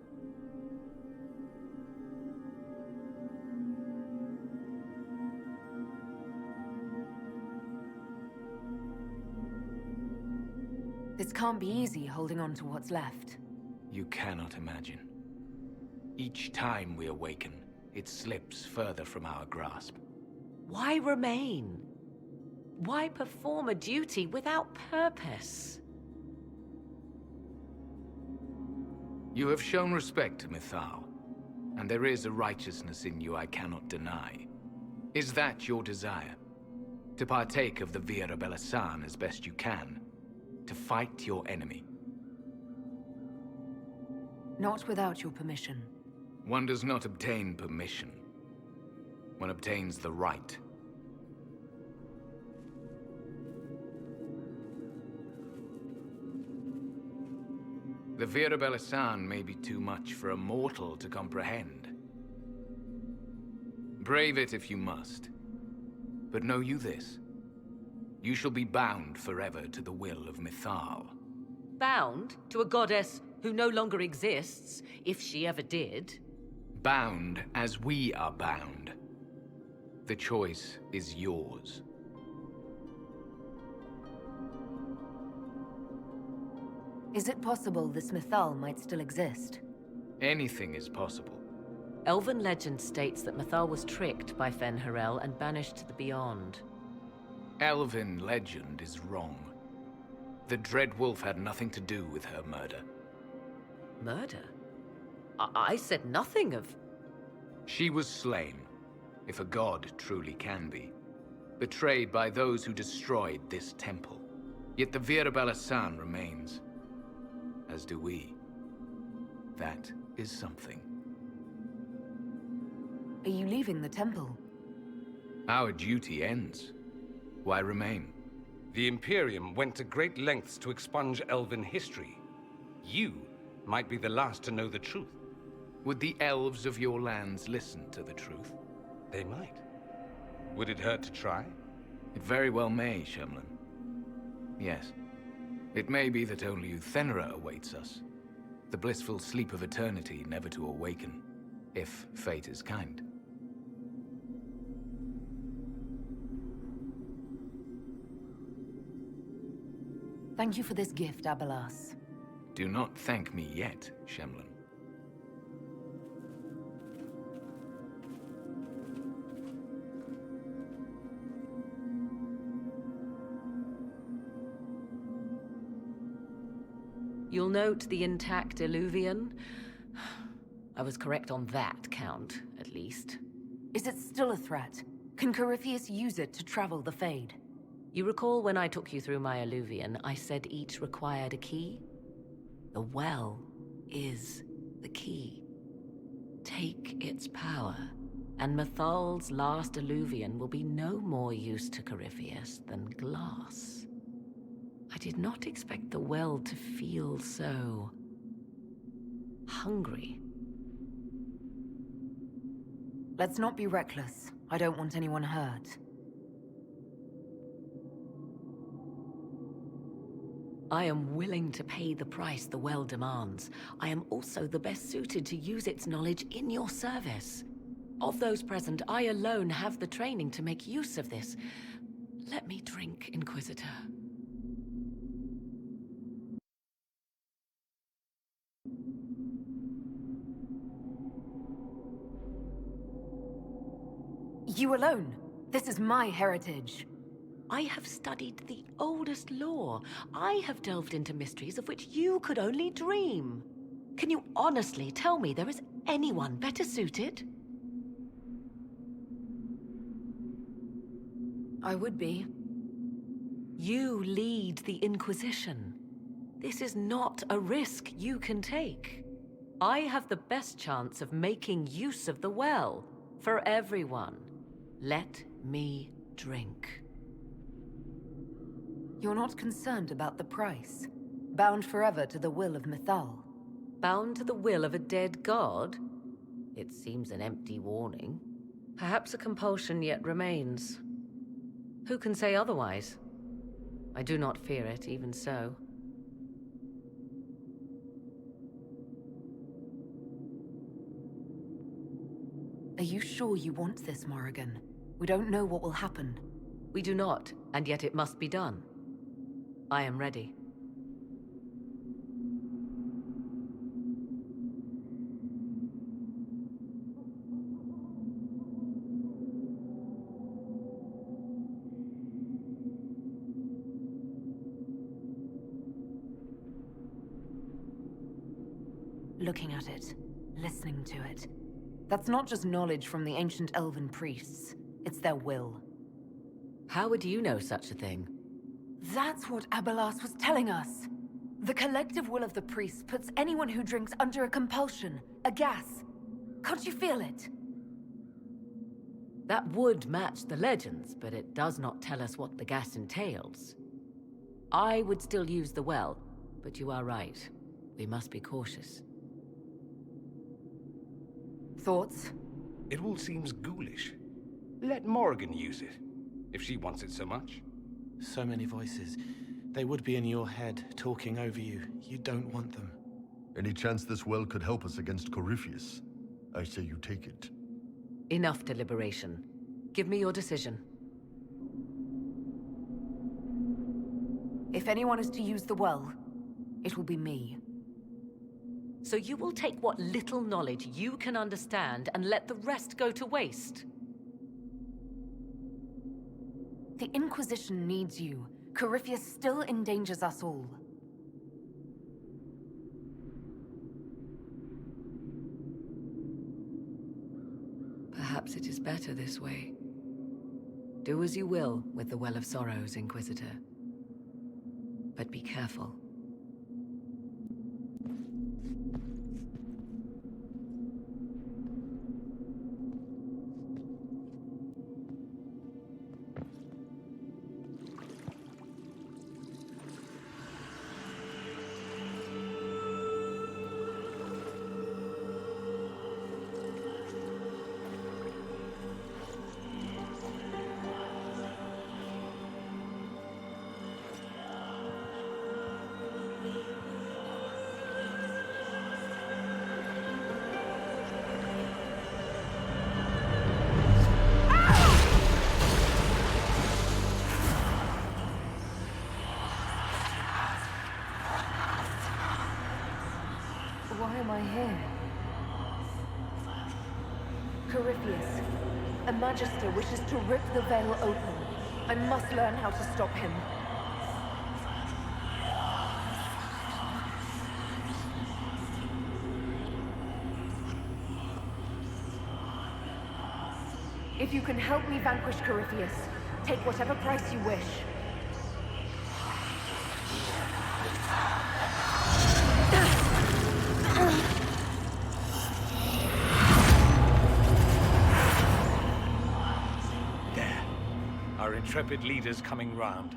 This can't be easy holding on to what's left. You cannot imagine. Each time we awaken, it slips further from our grasp. Why remain? Why perform a duty without purpose? You have shown respect to Mythal, and there is a righteousness in you I cannot deny. Is that your desire? To partake of the Vira Belasan as best you can? To fight your enemy? Not without your permission. One does not obtain permission. One obtains the right. The Vira Belasan may be too much for a mortal to comprehend. Brave it if you must. But know you this. You shall be bound forever to the will of Mythal. Bound to a goddess who no longer exists, if she ever did. Bound as we are bound. The choice is yours. Is it possible this Mythal might still exist? Anything is possible. Elven legend states that Mythal was tricked by Fen-Harel and banished to the Beyond. Elven legend is wrong. The Dread Wolf had nothing to do with her murder. Murder? I said nothing of... She was slain, if a god truly can be. Betrayed by those who destroyed this temple. Yet the Vira Belasan remains. As do we. That is something. Are you leaving the temple? Our duty ends. Why remain? The Imperium went to great lengths to expunge Elven history. You might be the last to know the truth. Would the elves of your lands listen to the truth? They might. Would it hurt to try? It very well may, Shemlin. Yes. It may be that only Uthenera awaits us. The blissful sleep of eternity never to awaken, if fate is kind. Thank you for this gift, Abelas. Do not thank me yet, Shemlin. You'll note the intact Illuvian. I was correct on that count, at least. Is it still a threat? Can Corypheus use it to travel the Fade? You recall when I took you through my alluvion, I said each required a key? The well is the key. Take its power, and Mythal's last alluvion will be no more use to Corypheus than glass. I did not expect the well to feel so hungry. Let's not be reckless. I don't want anyone hurt. I am willing to pay the price the well demands. I am also the best suited to use its knowledge in your service. Of those present, I alone have the training to make use of this. Let me drink, Inquisitor. You alone? This is my heritage. I have studied the oldest lore. I have delved into mysteries of which you could only dream. Can you honestly tell me there is anyone better suited? I would be. You lead the Inquisition. This is not a risk you can take. I have the best chance of making use of the well for everyone. Let me drink. You're not concerned about the price? Bound forever to the will of Mythal? Bound to the will of a dead god? It seems an empty warning. Perhaps a compulsion yet remains. Who can say otherwise? I do not fear it, even so. Are you sure you want this, Morrigan? We don't know what will happen. We do not, and yet it must be done. I am ready. Looking at it, listening to it. That's not just knowledge from the ancient elven priests. It's their will. How would you know such a thing? That's what Abelas was telling us. The collective will of the priests puts anyone who drinks under a compulsion, a gas. Can't you feel it? That would match the legends, but it does not tell us what the gas entails. I would still use the well, but you are right. We must be cautious. Thoughts? It all seems ghoulish. Let Morrigan use it, if she wants it so much. So many voices. They would be in your head, talking over you. You don't want them. Any chance this well could help us against Corypheus? I say you take it. Enough deliberation. Give me your decision. If anyone is to use the well, it will be me. So you will take what little knowledge you can understand and let the rest go to waste? The Inquisition needs you. Corypheus still endangers us all. Perhaps it is better this way. Do as you will with the Well of Sorrows, Inquisitor. But be careful. Why am I here? Corypheus, a Magister wishes to rip the veil open. I must learn how to stop him. If you can help me vanquish Corypheus, take whatever price you wish. There. Our intrepid leader's coming round.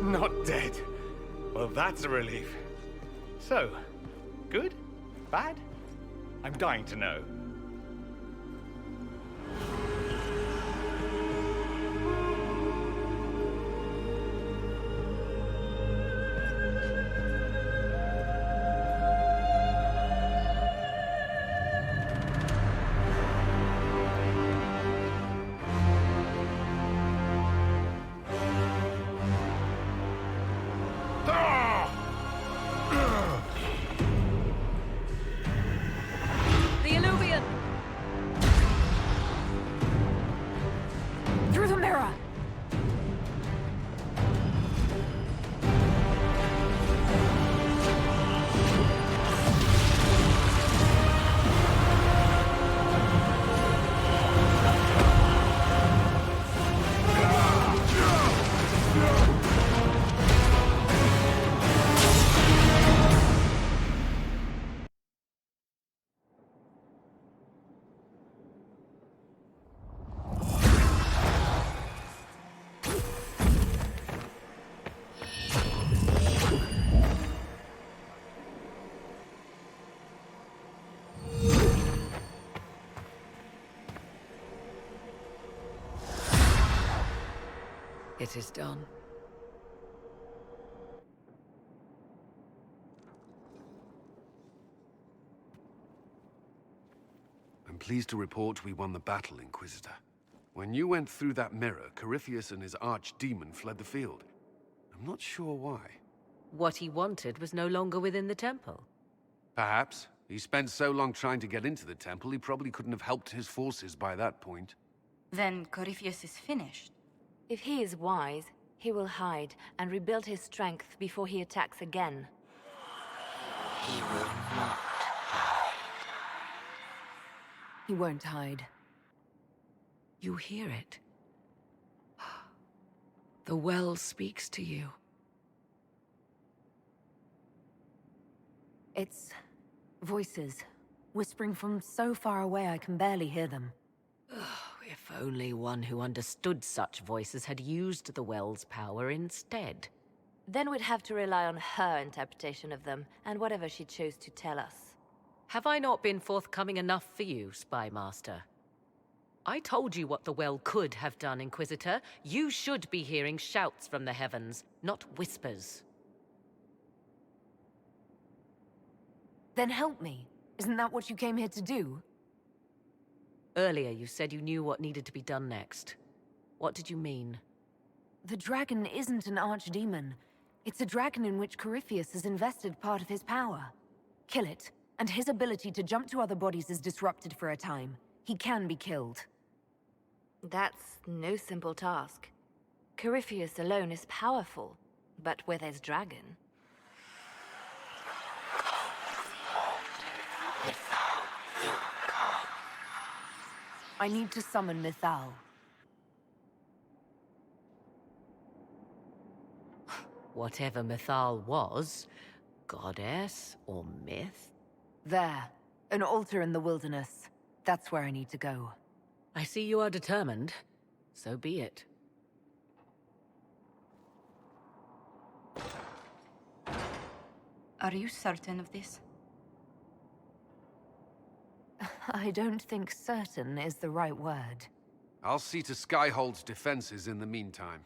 Not dead. Well, that's a relief. So, good? Bad? I'm dying to know. The Illuvian! Through the mirror! It is done. I'm pleased to report we won the battle, Inquisitor. When you went through that mirror, Corypheus and his archdemon fled the field. I'm not sure why. What he wanted was no longer within the temple. Perhaps. He spent so long trying to get into the temple, he probably couldn't have helped his forces by that point. Then Corypheus is finished. If he is wise, he will hide and rebuild his strength before he attacks again. He will not. He won't hide. You hear it. The well speaks to you. It's voices, whispering from so far away I can barely hear them. If only one who understood such voices had used the well's power instead. Then we'd have to rely on her interpretation of them, and whatever she chose to tell us. Have I not been forthcoming enough for you, Spy Master? I told you what the well could have done, Inquisitor. You should be hearing shouts from the heavens, not whispers. Then help me. Isn't that what you came here to do? Earlier you said you knew what needed to be done next. What did you mean? The dragon isn't an archdemon. It's a dragon in which Corypheus has invested part of his power. Kill it, and his ability to jump to other bodies is disrupted for a time. He can be killed. That's no simple task. Corypheus alone is powerful, but where there's dragon... I need to summon Mythal. Whatever Mythal was, goddess or myth? There. An altar in the wilderness. That's where I need to go. I see you are determined. So be it. Are you certain of this? I don't think certain is the right word. I'll see to Skyhold's defenses in the meantime.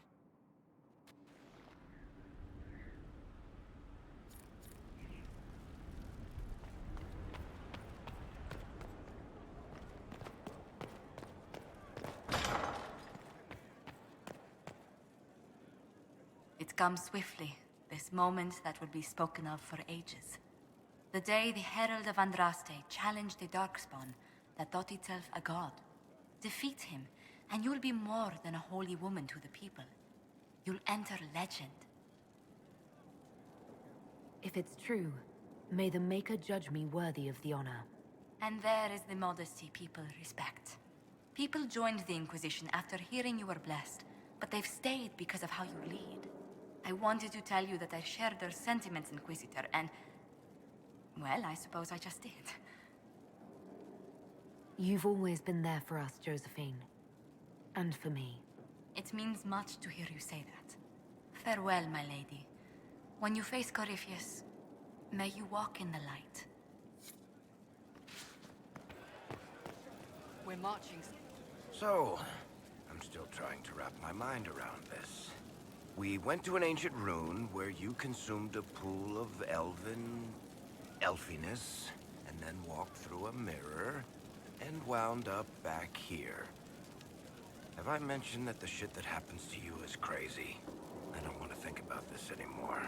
It comes swiftly, this moment that will be spoken of for ages. The day the Herald of Andraste challenged the Darkspawn that thought itself a god. Defeat him, and you'll be more than a holy woman to the people. You'll enter legend. If it's true, may the Maker judge me worthy of the honor. And there is the modesty people respect. People joined the Inquisition after hearing you were blessed, but they've stayed because of how you lead. I wanted to tell you that I shared their sentiments, Inquisitor, and... well, I suppose I just did. You've always been there for us, Josephine. And for me. It means much to hear you say that. Farewell, my lady. When you face Corypheus, may you walk in the light. We're marching. So, I'm still trying to wrap my mind around this. We went to an ancient rune where you consumed a pool of elfiness, and then walked through a mirror, and wound up back here. Have I mentioned that the shit that happens to you is crazy? I don't want to think about this anymore.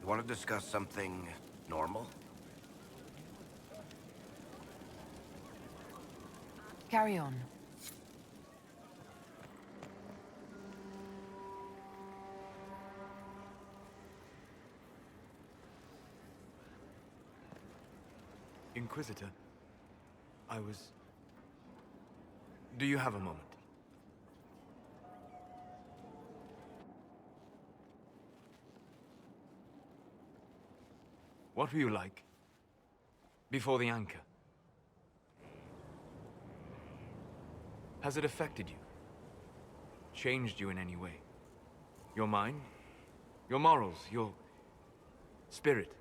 You want to discuss something normal? Carry on. Inquisitor, do you have a moment? What were you like before the anchor? Has it affected you? Changed you in any way? Your mind? Your morals? Your spirit?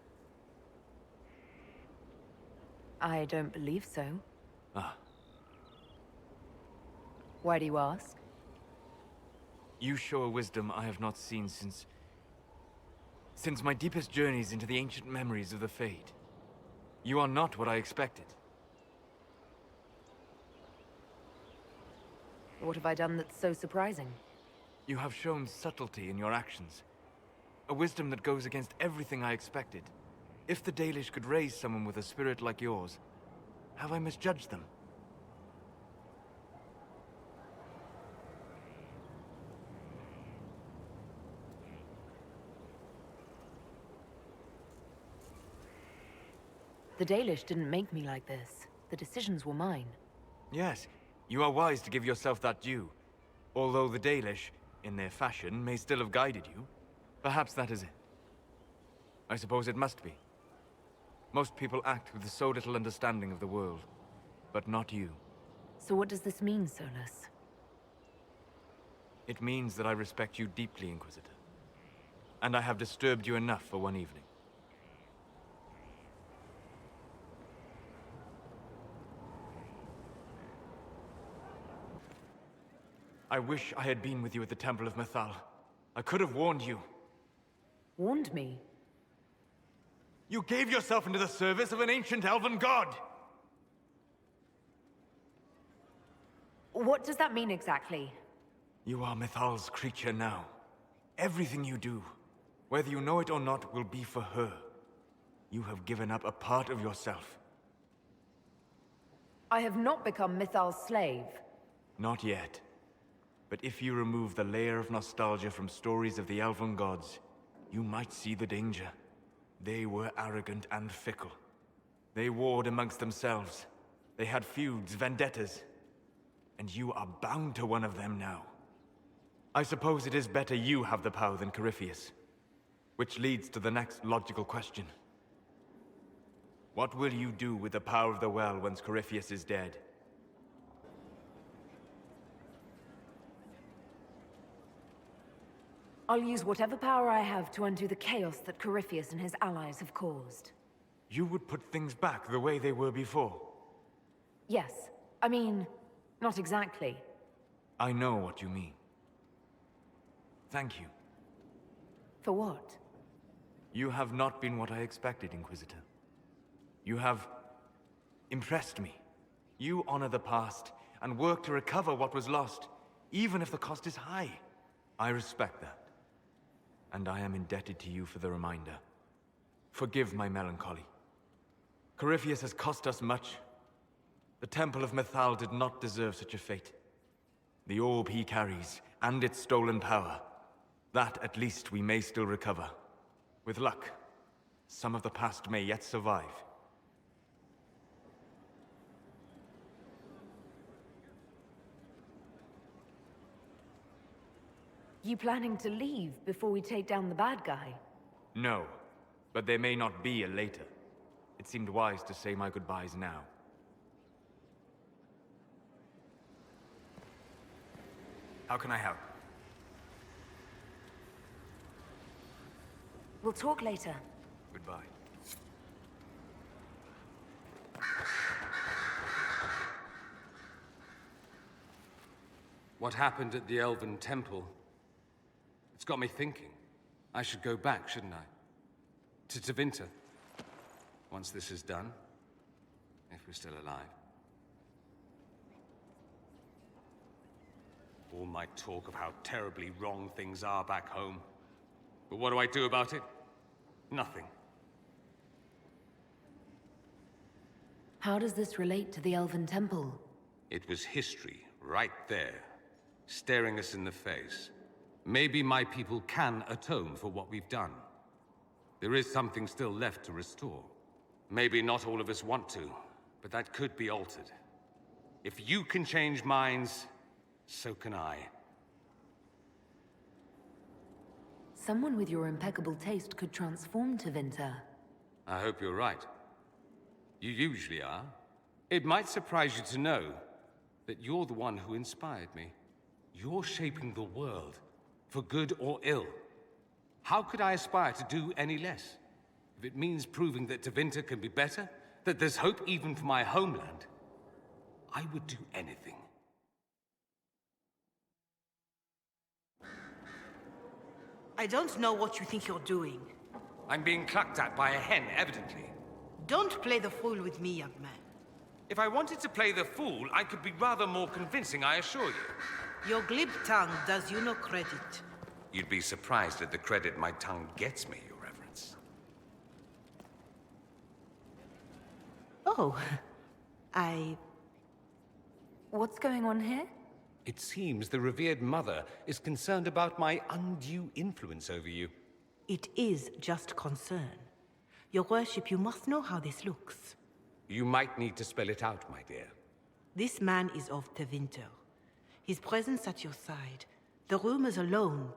I don't believe so. Ah. Why do you ask? You show a wisdom I have not seen since my deepest journeys into the ancient memories of the Fade. You are not what I expected. What have I done that's so surprising? You have shown subtlety in your actions. A wisdom that goes against everything I expected. If the Dalish could raise someone with a spirit like yours, have I misjudged them? The Dalish didn't make me like this. The decisions were mine. Yes, you are wise to give yourself that due. Although the Dalish, in their fashion, may still have guided you. Perhaps that is it. I suppose it must be. Most people act with so little understanding of the world, but not you. So what does this mean, Solus? It means that I respect you deeply, Inquisitor. And I have disturbed you enough for one evening. I wish I had been with you at the Temple of Mythal. I could have warned you. Warned me? You gave yourself into the service of an ancient elven god! What does that mean exactly? You are Mythal's creature now. Everything you do, whether you know it or not, will be for her. You have given up a part of yourself. I have not become Mythal's slave. Not yet. But if you remove the layer of nostalgia from stories of the elven gods, you might see the danger. They were arrogant and fickle. They warred amongst themselves. They had feuds, vendettas. And you are bound to one of them now. I suppose it is better you have the power than Corypheus. Which leads to the next logical question. What will you do with the power of the well once Corypheus is dead? I'll use whatever power I have to undo the chaos that Corypheus and his allies have caused. You would put things back the way they were before? Yes. I mean, not exactly. I know what you mean. Thank you. For what? You have not been what I expected, Inquisitor. You have impressed me. You honor the past and work to recover what was lost, even if the cost is high. I respect that. And I am indebted to you for the reminder. Forgive my melancholy. Corypheus has cost us much. The Temple of Mythal did not deserve such a fate. the orb he carries, and its stolen power. That, at least, we may still recover. With luck, some of the past may yet survive. You planning to leave before we take down the bad guy? No, but there may not be a later. It seemed wise to say my goodbyes now. How can I help? We'll talk later. Goodbye. What happened at the Elven Temple? It's got me thinking. I should go back, shouldn't I? To Tevinter. Once this is done. If we're still alive. All my talk of how terribly wrong things are back home. But what do I do about it? Nothing. How does this relate to the Elven Temple? It was history, right there. Staring us in the face. Maybe my people can atone for what we've done. There is something still left to restore. Maybe not all of us want to, but that could be altered. If you can change minds, so can I. Someone with your impeccable taste could transform Tevinter. I hope you're right. You usually are. It might surprise you to know that you're the one who inspired me. You're shaping the world, for good or ill. How could I aspire to do any less? If it means proving that Tevinter can be better, that there's hope even for my homeland, I would do anything. I don't know what you think you're doing. I'm being clucked at by a hen, evidently. Don't play the fool with me, young man. If I wanted to play the fool, I could be rather more convincing, I assure you. Your glib tongue does you no credit. You'd be surprised at the credit my tongue gets me, Your Reverence. Oh. What's going on here? It seems the revered mother is concerned about my undue influence over you. It is just concern. Your worship, you must know how this looks. You might need to spell it out, my dear. This man is of Tevinter. His presence at your side, the rumors alone.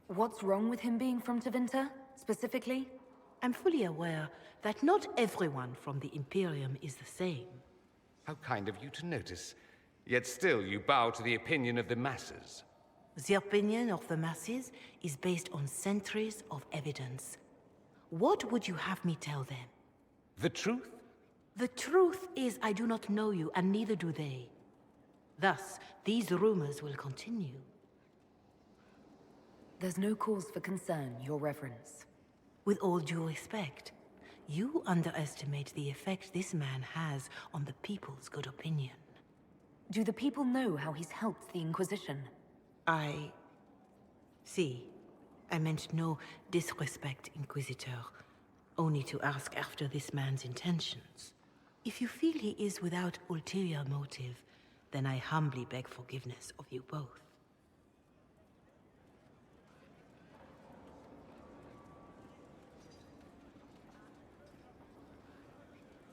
What's wrong with him being from Tevinter, specifically? I'm fully aware that not everyone from the Imperium is the same. How kind of you to notice. Yet still you bow to the opinion of the masses. The opinion of the masses is based on centuries of evidence. What would you have me tell them? The truth? The truth is I do not know you, and neither do they. Thus, these rumors will continue. There's no cause for concern, Your Reverence. With all due respect, you underestimate the effect this man has on the people's good opinion. Do the people know how he's helped the Inquisition? See, I meant no disrespect, Inquisitor. Only to ask after this man's intentions. If you feel he is without ulterior motive, then I humbly beg forgiveness of you both.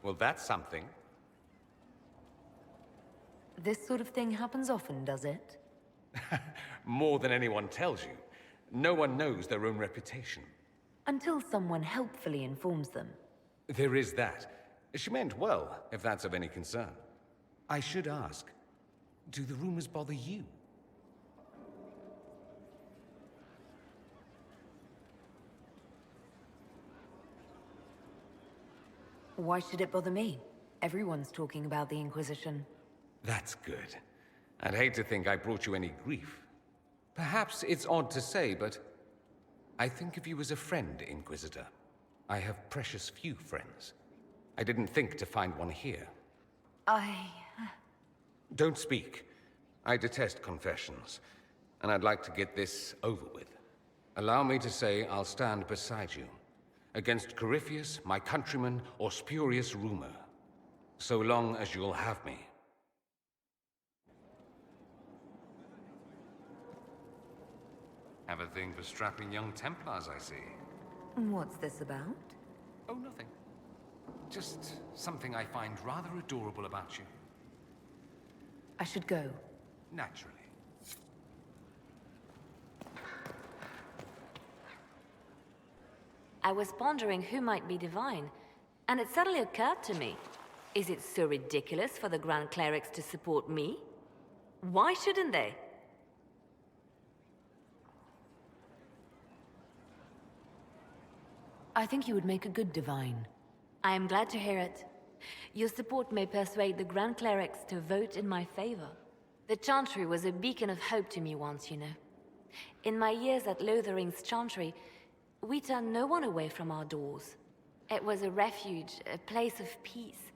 Well, that's something. This sort of thing happens often, does it? More than anyone tells you. No one knows their own reputation. Until someone helpfully informs them. There is that. She meant well, if that's of any concern. I should ask, do the rumors bother you? Why should it bother me? Everyone's talking about the Inquisition. That's good. I'd hate to think I brought you any grief. Perhaps it's odd to say, but I think of you as a friend, Inquisitor. I have precious few friends. I didn't think to find one here. Don't speak. I detest confessions, and I'd like to get this over with. Allow me to say I'll stand beside you, against Corypheus, my countrymen, or spurious rumor, so long as you'll have me. Have a thing for strapping young Templars, I see. What's this about? Oh, nothing. Just something I find rather adorable about you. I should go. Naturally. I was pondering who might be divine, and it suddenly occurred to me. Is it so ridiculous for the Grand Clerics to support me? Why shouldn't they? I think you would make a good divine. I am glad to hear it. Your support may persuade the Grand Clerics to vote in my favor. The Chantry was a beacon of hope to me once, you know. In my years at Lothering's Chantry, we turned no one away from our doors. It was a refuge, a place of peace.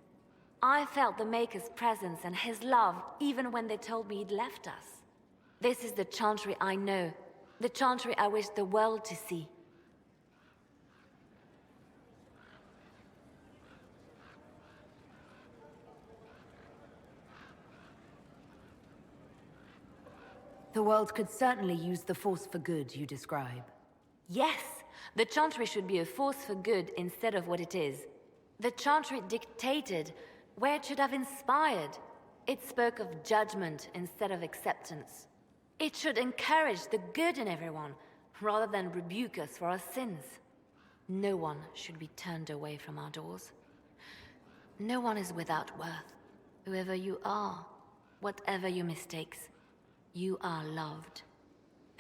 I felt the Maker's presence and his love even when they told me he'd left us. This is the Chantry I know, the Chantry I wish the world to see. The world could certainly use the force for good you describe. Yes, the Chantry should be a force for good instead of what it is. The Chantry dictated where it should have inspired. It spoke of judgment instead of acceptance. It should encourage the good in everyone, rather than rebuke us for our sins. No one should be turned away from our doors. No one is without worth. Whoever you are, whatever your mistakes, you are loved,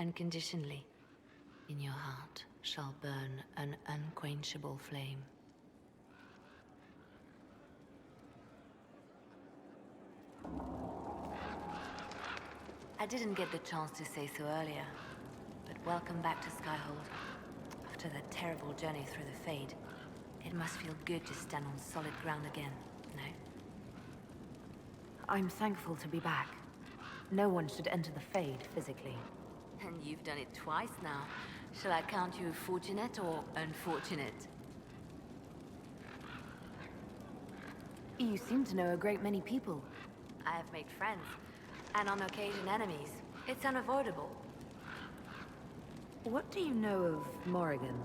unconditionally. In your heart shall burn an unquenchable flame. I didn't get the chance to say so earlier, but welcome back to Skyhold. After that terrible journey through the Fade, it must feel good to stand on solid ground again, no? I'm thankful to be back. No one should enter the Fade physically. And you've done it twice now. Shall I count you fortunate or unfortunate? You seem to know a great many people. I have made friends, and on occasion enemies. It's unavoidable. What do you know of Morrigan?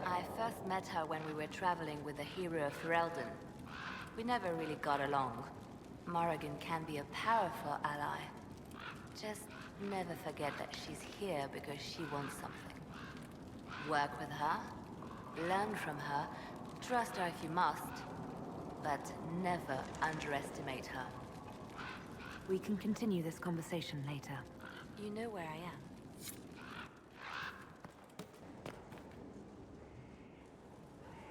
I first met her when we were traveling with the hero of Ferelden. We never really got along. Morrigan can be a powerful ally. Just never forget that she's here because she wants something. Work with her, learn from her, trust her if you must, but never underestimate her. We can continue this conversation later. You know where I am.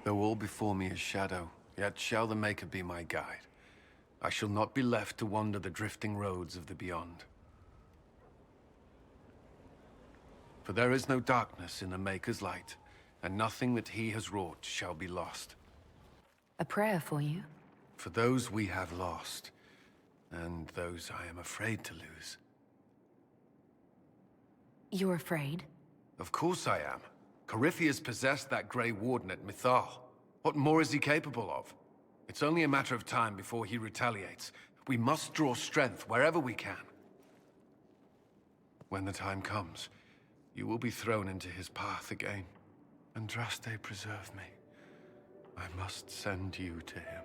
Though all before me is shadow, yet shall the Maker be my guide. I shall not be left to wander the drifting roads of the beyond. For there is no darkness in the Maker's light, and nothing that he has wrought shall be lost. A prayer for you? For those we have lost, and those I am afraid to lose. You're afraid? Of course I am. Corypheus possessed that Grey Warden at Mythal. What more is he capable of? It's only a matter of time before he retaliates. We must draw strength wherever we can. When the time comes, you will be thrown into his path again. Andraste, preserve me. I must send you to him.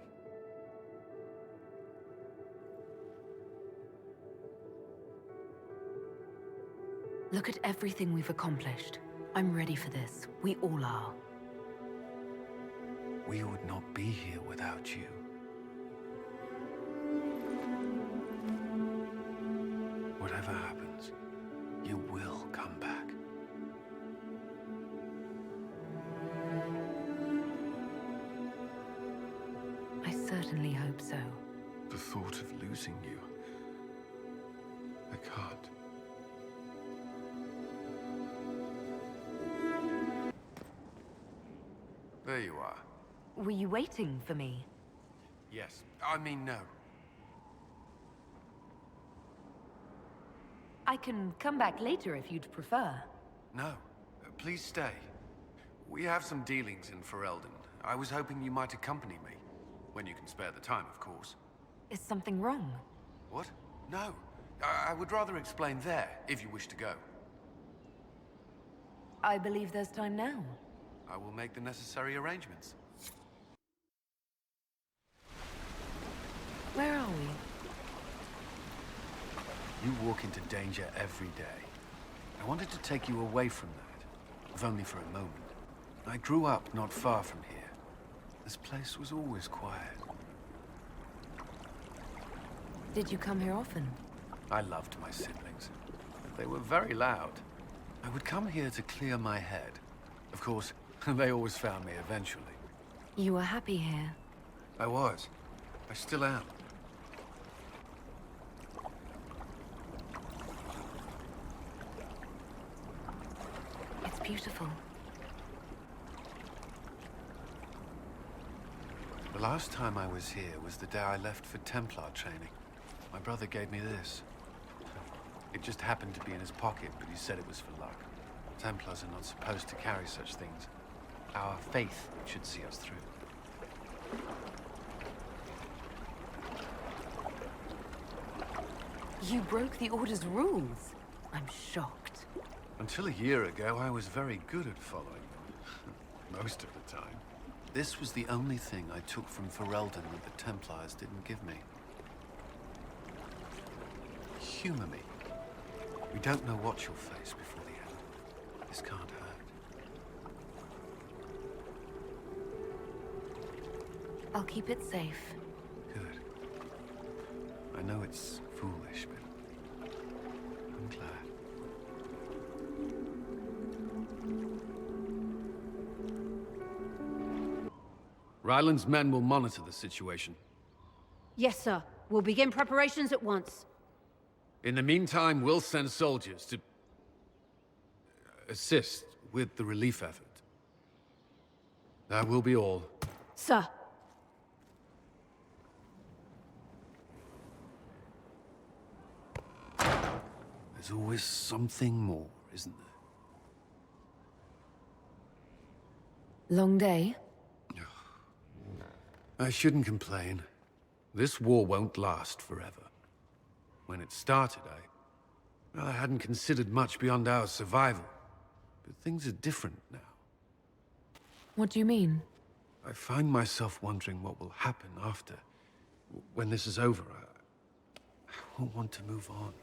Look at everything we've accomplished. I'm ready for this. We all are. We would not be here without you. Whatever happens, you will come back. I certainly hope so. The thought of losing you, I can't. There you are. Were you waiting for me? Yes. I mean, no. I can come back later if you'd prefer. No. Please stay. We have some dealings in Ferelden. I was hoping you might accompany me. When you can spare the time, of course. Is something wrong? What? No. I would rather explain there, if you wish to go. I believe there's time now. I will make the necessary arrangements. Where are we? You walk into danger every day. I wanted to take you away from that, if only for a moment. I grew up not far from here. This place was always quiet. Did you come here often? I loved my siblings, but they were very loud. I would come here to clear my head. Of course, they always found me eventually. You were happy here. I was. I still am. It's beautiful. The last time I was here was the day I left for Templar training. My brother gave me this. It just happened to be in his pocket, but he said it was for luck. Templars are not supposed to carry such things. Our faith should see us through. You broke the Order's rules. I'm shocked. Until a year ago, I was very good at following them. Most of the time. This was the only thing I took from Ferelden that the Templars didn't give me. Humor me. We don't know what you'll face before the end. This can't hurt. I'll keep it safe. Good. I know it's foolish, but I'm glad. Ryland's men will monitor the situation. Yes, sir. We'll begin preparations at once. In the meantime, we'll send soldiers to assist with the relief effort. That will be all. Sir. There's always something more, isn't there? Long day? I shouldn't complain. This war won't last forever. When it started, I hadn't considered much beyond our survival. But things are different now. What do you mean? I find myself wondering what will happen after. When this is over, I won't want to move on.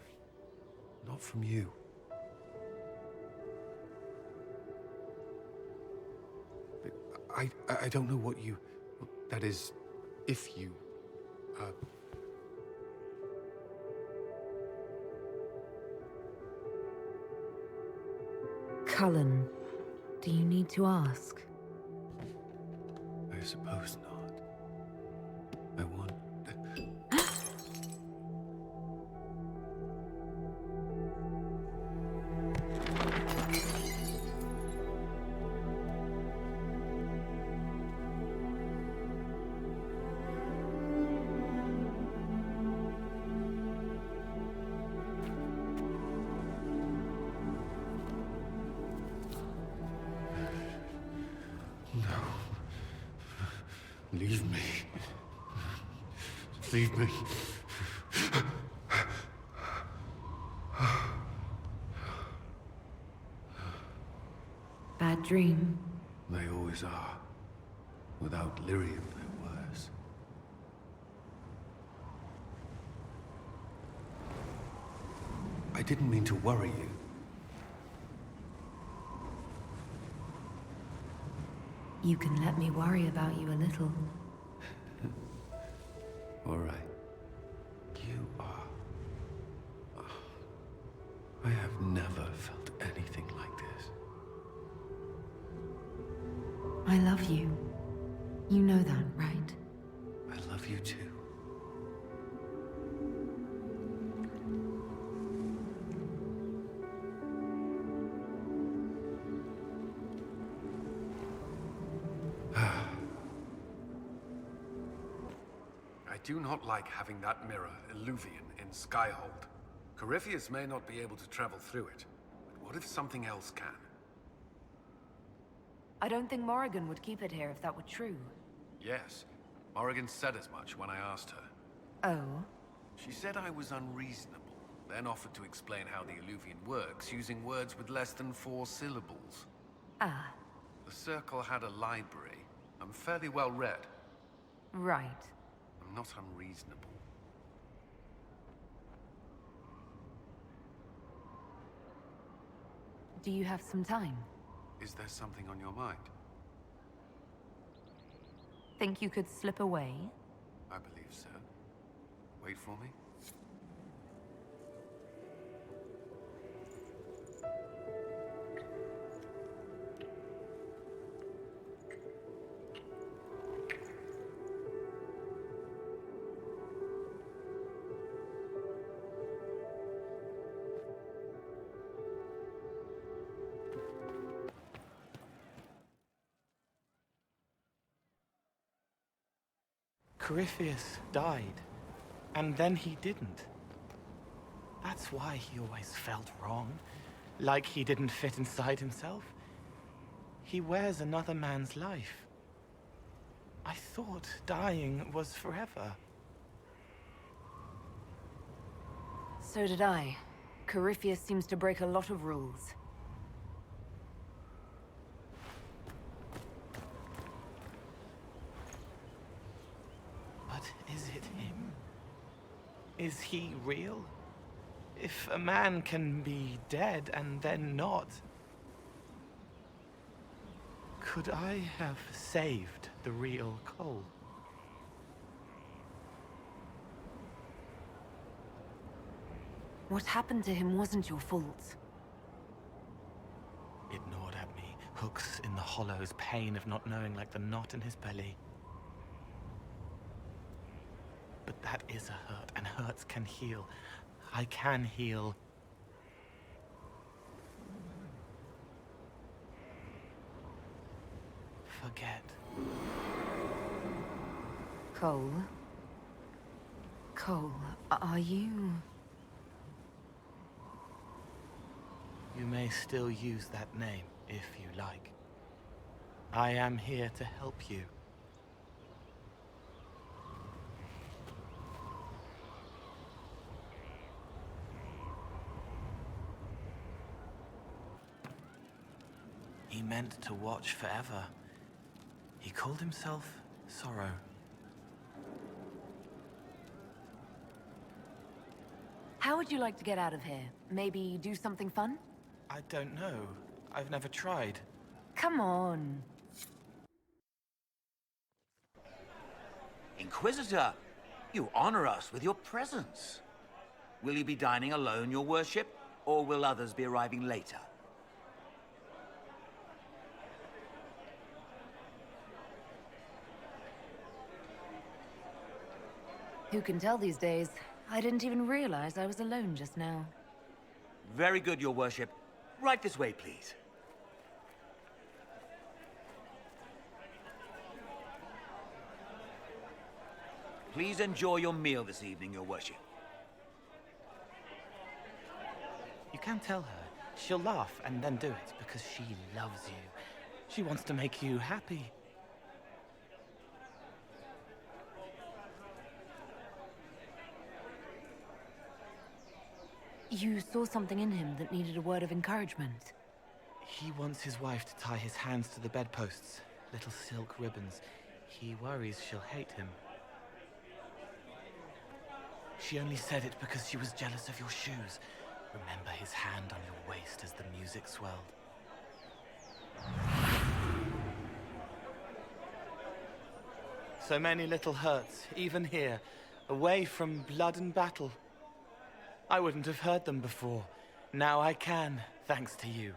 Not from you. But I don't know what you... That is, if you... Cullen, do you need to ask? I suppose not. I want... Leave me. Leave me. Bad dream? They always are. Without Lyrium, they're worse. I didn't mean to worry you. You can let me worry about you a little. All right. You are... I have never felt anything like this. I love you. You know that, right? I love you too. I do not like having that mirror, Illuvian, in Skyhold. Corypheus may not be able to travel through it, but what if something else can? I don't think Morrigan would keep it here if that were true. Yes, Morrigan said as much when I asked her. Oh? She said I was unreasonable. then offered to explain how the Illuvian works using words with less than 4 syllables. Ah, The Circle had a library. I'm fairly well read. right. I'm not unreasonable. Do you have some time? Is there something on your mind? Think you could slip away? I believe so. Wait for me. Corypheus died, and then he didn't. That's why he always felt wrong, like he didn't fit inside himself. He wears another man's life. I thought dying was forever. So did I. Corypheus seems to break a lot of rules. But is it him? Is he real? If a man can be dead and then not, could I have saved the real Cole? What happened to him wasn't your fault. It gnawed at me, hooks in the hollows, pain of not knowing like the knot in his belly. But that is a hurt, and hurts can heal. I can heal. Forget. Cole? Cole, are you... You may still use that name, if you like. I am here to help you. He meant to watch forever. He called himself Sorrow. How would you like to get out of here? Maybe do something fun? I don't know. I've never tried. Come on. Inquisitor, you honor us with your presence. Will you be dining alone, your worship, or will others be arriving later? Who can tell these days? I didn't even realize I was alone just now. Very good, your worship. Right this way, please. Please enjoy your meal this evening, your worship. You can tell her. She'll laugh and then do it because she loves you. She wants to make you happy. You saw something in him that needed a word of encouragement. He wants his wife to tie his hands to the bedposts, little silk ribbons. He worries she'll hate him. She only said it because she was jealous of your shoes. Remember his hand on your waist as the music swelled. So many little hurts, even here, away from blood and battle. I wouldn't have heard them before. Now I can, thanks to you.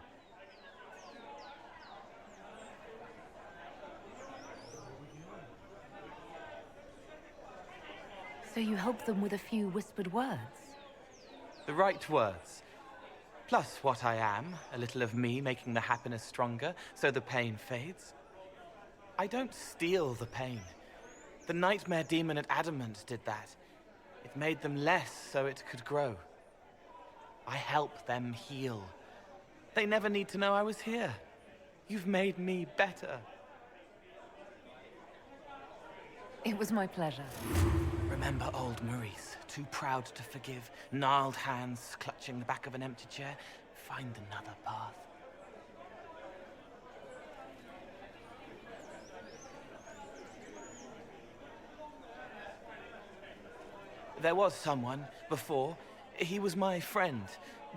So you helped them with a few whispered words? The right words. Plus what I am, a little of me making the happiness stronger, so the pain fades. I don't steal the pain. The nightmare demon at Adamant did that. It made them less so it could grow. I help them heal. They never need to know I was here. You've made me better. It was my pleasure. Remember old Maurice too proud to forgive, gnarled hands clutching the back of an empty chair, find another path. There was someone, before. He was my friend,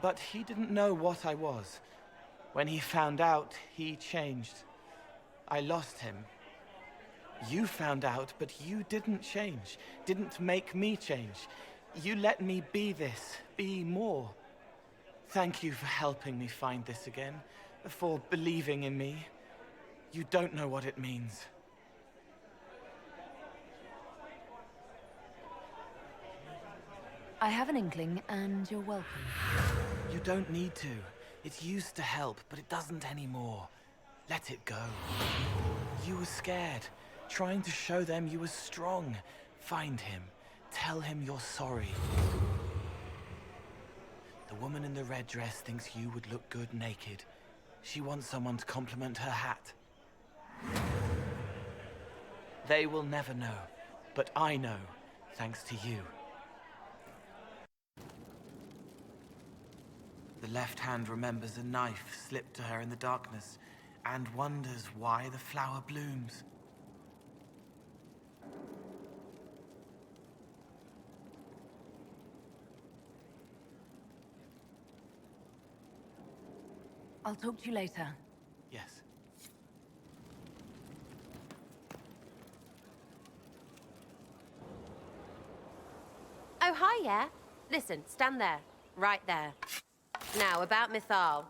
but he didn't know what I was. When he found out, he changed. I lost him. You found out, but you didn't change. Didn't make me change. You let me be this, be more. Thank you for helping me find this again, for believing in me. You don't know what it means. I have an inkling, and you're welcome. You don't need to. It used to help, but it doesn't anymore. Let it go. You were scared, trying to show them you were strong. Find him. Tell him you're sorry. The woman in the red dress thinks you would look good naked. She wants someone to compliment her hat. They will never know, but I know, thanks to you. The left hand remembers a knife slipped to her in the darkness and wonders why the flower blooms. I'll talk to you later. Yes. Oh, hi, yeah. Listen, stand there. Right there. Now, about Mythal.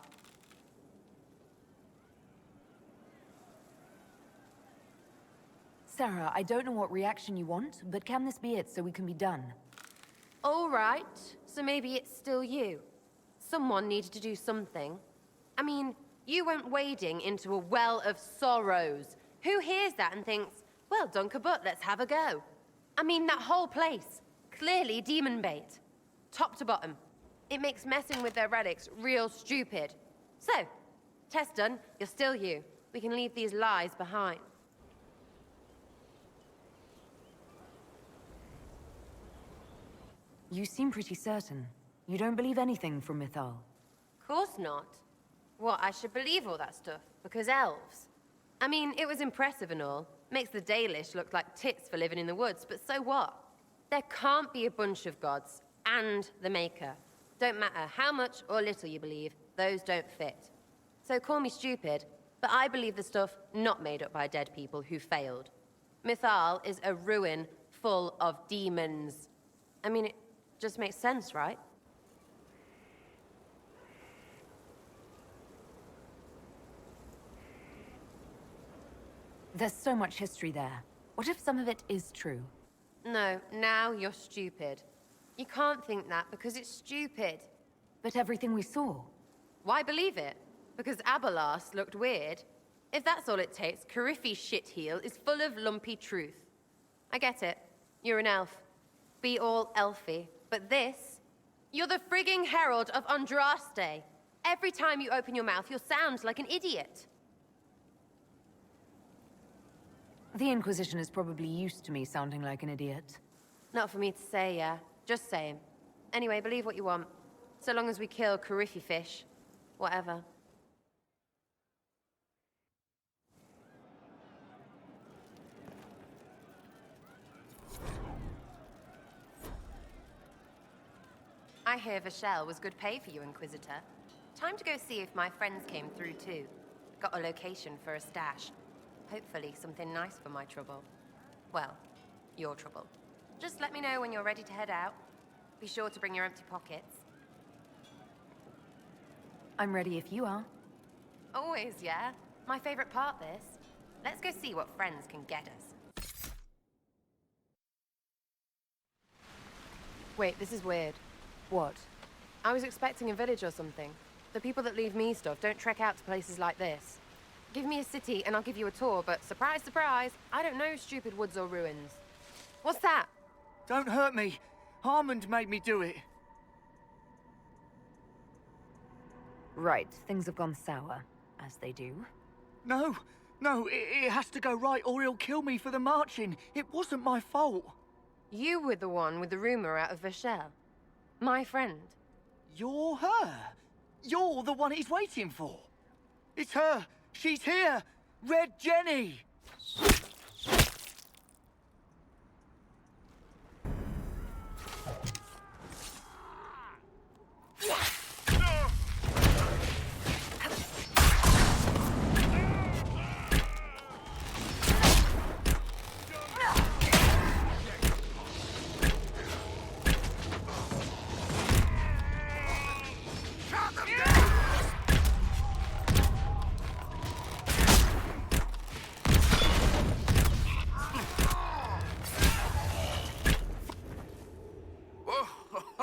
Sarah, I don't know what reaction you want, but can this be it so we can be done? All right. So maybe it's still you. Someone needed to do something. I mean, you went wading into a well of sorrows. Who hears that and thinks, well, dunk a butt, let's have a go? I mean, that whole place. Clearly demon bait. Top to bottom. It makes messing with their relics real stupid. So, test done, you're still you. We can leave these lies behind. You seem pretty certain. You don't believe anything from Mythal. Course not. What, I should believe all that stuff? Because elves? I mean, it was impressive and all. Makes the Dalish look like tits for living in the woods, but so what? There can't be a bunch of gods and the Maker. Don't matter how much or little you believe, those don't fit. So call me stupid, but I believe the stuff not made up by dead people who failed. Mythal is a ruin full of demons. I mean, it just makes sense, right? There's so much history there. What if some of it is true? No, now you're stupid. You can't think that because it's stupid. But everything we saw. Why believe it? Because Abelas looked weird? If that's all it takes, Cariffi's shitheel is full of lumpy truth. I get it. You're an elf. Be all elfy. But this? You're the frigging herald of Andraste. Every time you open your mouth, you'll sound like an idiot. The Inquisition is probably used to me sounding like an idiot. Not for me to say, yeah. Just saying. Anyway, believe what you want. So long as we kill Cariffi fish. Whatever. I hear Vashel was good pay for you, Inquisitor. Time to go see if my friends came through too. Got a location for a stash. Hopefully something nice for my trouble. Well, your trouble. Just let me know when you're ready to head out. Be sure to bring your empty pockets. I'm ready if you are. Always, yeah. My favorite part, this. Let's go see what friends can get us. Wait, this is weird. What? I was expecting a village or something. The people that leave me stuff don't trek out to places like this. Give me a city and I'll give you a tour, but surprise, surprise, I don't know stupid woods or ruins. What's that? Don't hurt me. Harmond made me do it. Right, things have gone sour, as they do. No, it has to go right or he'll kill me for the marching. It wasn't my fault. You were the one with the rumor out of Vashel. My friend. You're her. You're the one he's waiting for. It's her. She's here. Red Jenny.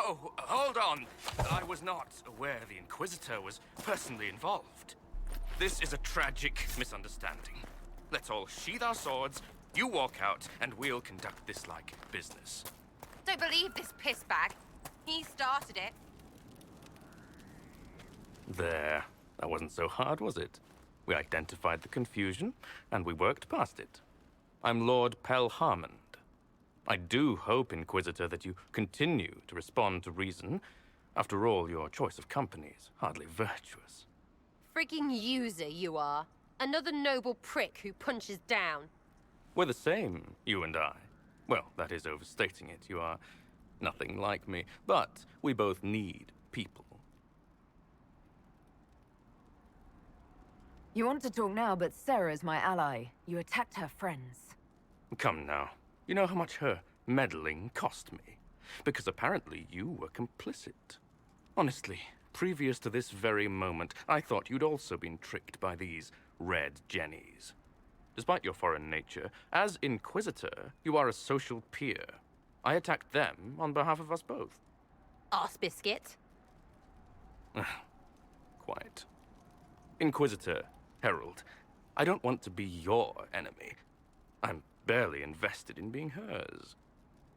Oh, hold on. I was not aware the Inquisitor was personally involved. This is a tragic misunderstanding. Let's all sheath our swords, you walk out, and we'll conduct this like business. Don't believe this piss bag. He started it. There. That wasn't so hard, was it? We identified the confusion, and we worked past it. I'm Lord Pelharmond. I do hope, Inquisitor, that you continue to respond to reason. After all, your choice of company is hardly virtuous. Freaking user, you are. Another noble prick who punches down. We're the same, you and I. Well, that is overstating it. You are nothing like me. But we both need people. You want to talk now, but Sarah's my ally. You attacked her friends. Come now. You know how much her meddling cost me? Because apparently you were complicit. Honestly, previous to this very moment, I thought you'd also been tricked by these Red Jennies. Despite your foreign nature, as Inquisitor, you are a social peer. I attacked them on behalf of us both. Arse biscuit. Quite. Inquisitor, Herald, I don't want to be your enemy. I'm barely invested in being hers.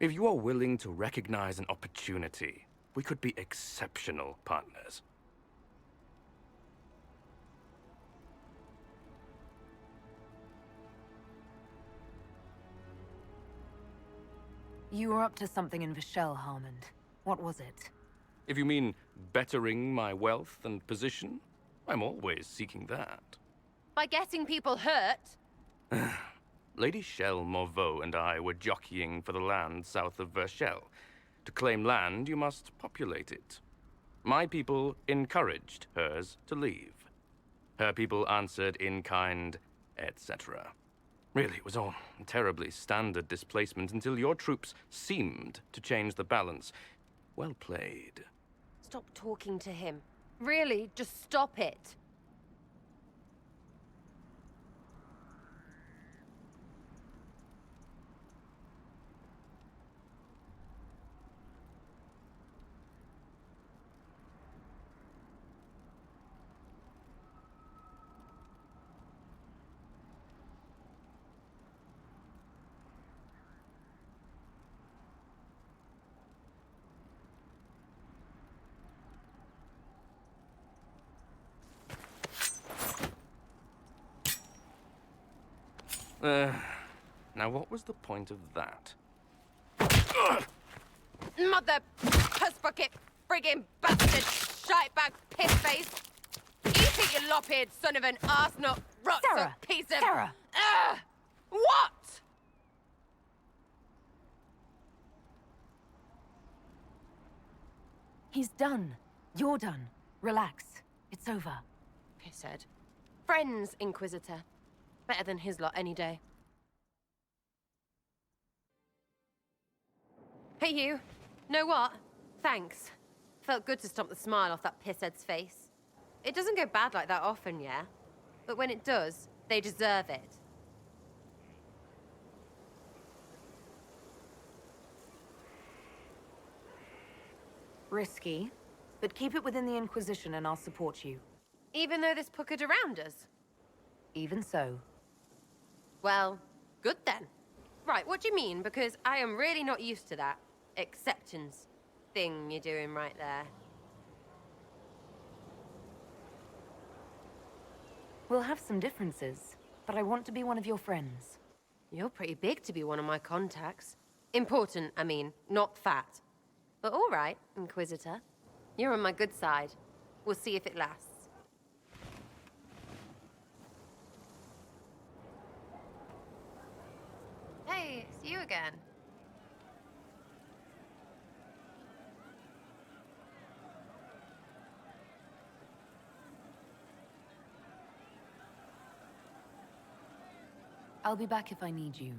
If you are willing to recognize an opportunity, we could be exceptional partners. You were up to something in Vashel, Harmond. What was it? If you mean bettering my wealth and position, I'm always seeking that. By getting people hurt? Lady Shell Morveau and I were jockeying for the land south of Vashel. To claim land, you must populate it. My people encouraged hers to leave. Her people answered in kind, etc. Really, it was all terribly standard displacement until your troops seemed to change the balance. Well played. Stop talking to him. Really, just stop it. Now what was the point of that? Mother puss-bucket, friggin' bastard, shite-bag piss-face. Eat it, you lop-eared son of an arse-nut, rot-suck piece of... Sarah! What? He's done. You're done. Relax. It's over. He said. Friends, Inquisitor. Better than his lot any day. Hey, you. Know what? Thanks. Felt good to stomp the smile off that pisshead's face. It doesn't go bad like that often, yeah? But when it does, they deserve it. Risky, but keep it within the Inquisition and I'll support you. Even though this puckered around us? Even so. Well, good then. Right, what do you mean? Because I am really not used to that acceptance thing you're doing right there. We'll have some differences, but I want to be one of your friends. You're pretty big to be one of my contacts. Important, I mean, not fat. But all right, Inquisitor. You're on my good side. We'll see if it lasts. Hey, it's you again. I'll be back if I need you.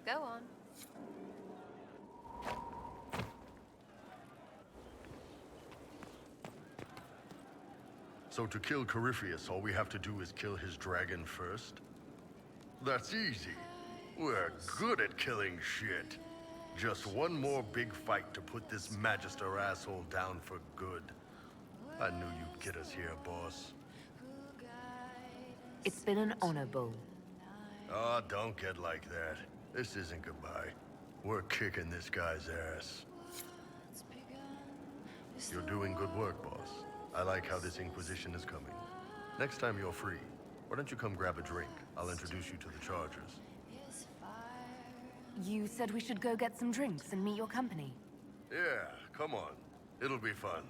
Go on. So to kill Corypheus, all we have to do is kill his dragon first? That's easy. We're good at killing shit. Just one more big fight to put this Magister asshole down for good. I knew you'd get us here, boss. It's been an honor, Bull. Oh, don't get like that. This isn't goodbye. We're kicking this guy's ass. You're doing good work, boss. I like how this Inquisition is coming. Next time you're free, why don't you come grab a drink? I'll introduce you to the Chargers. You said we should go get some drinks and meet your company. Yeah, come on. It'll be fun.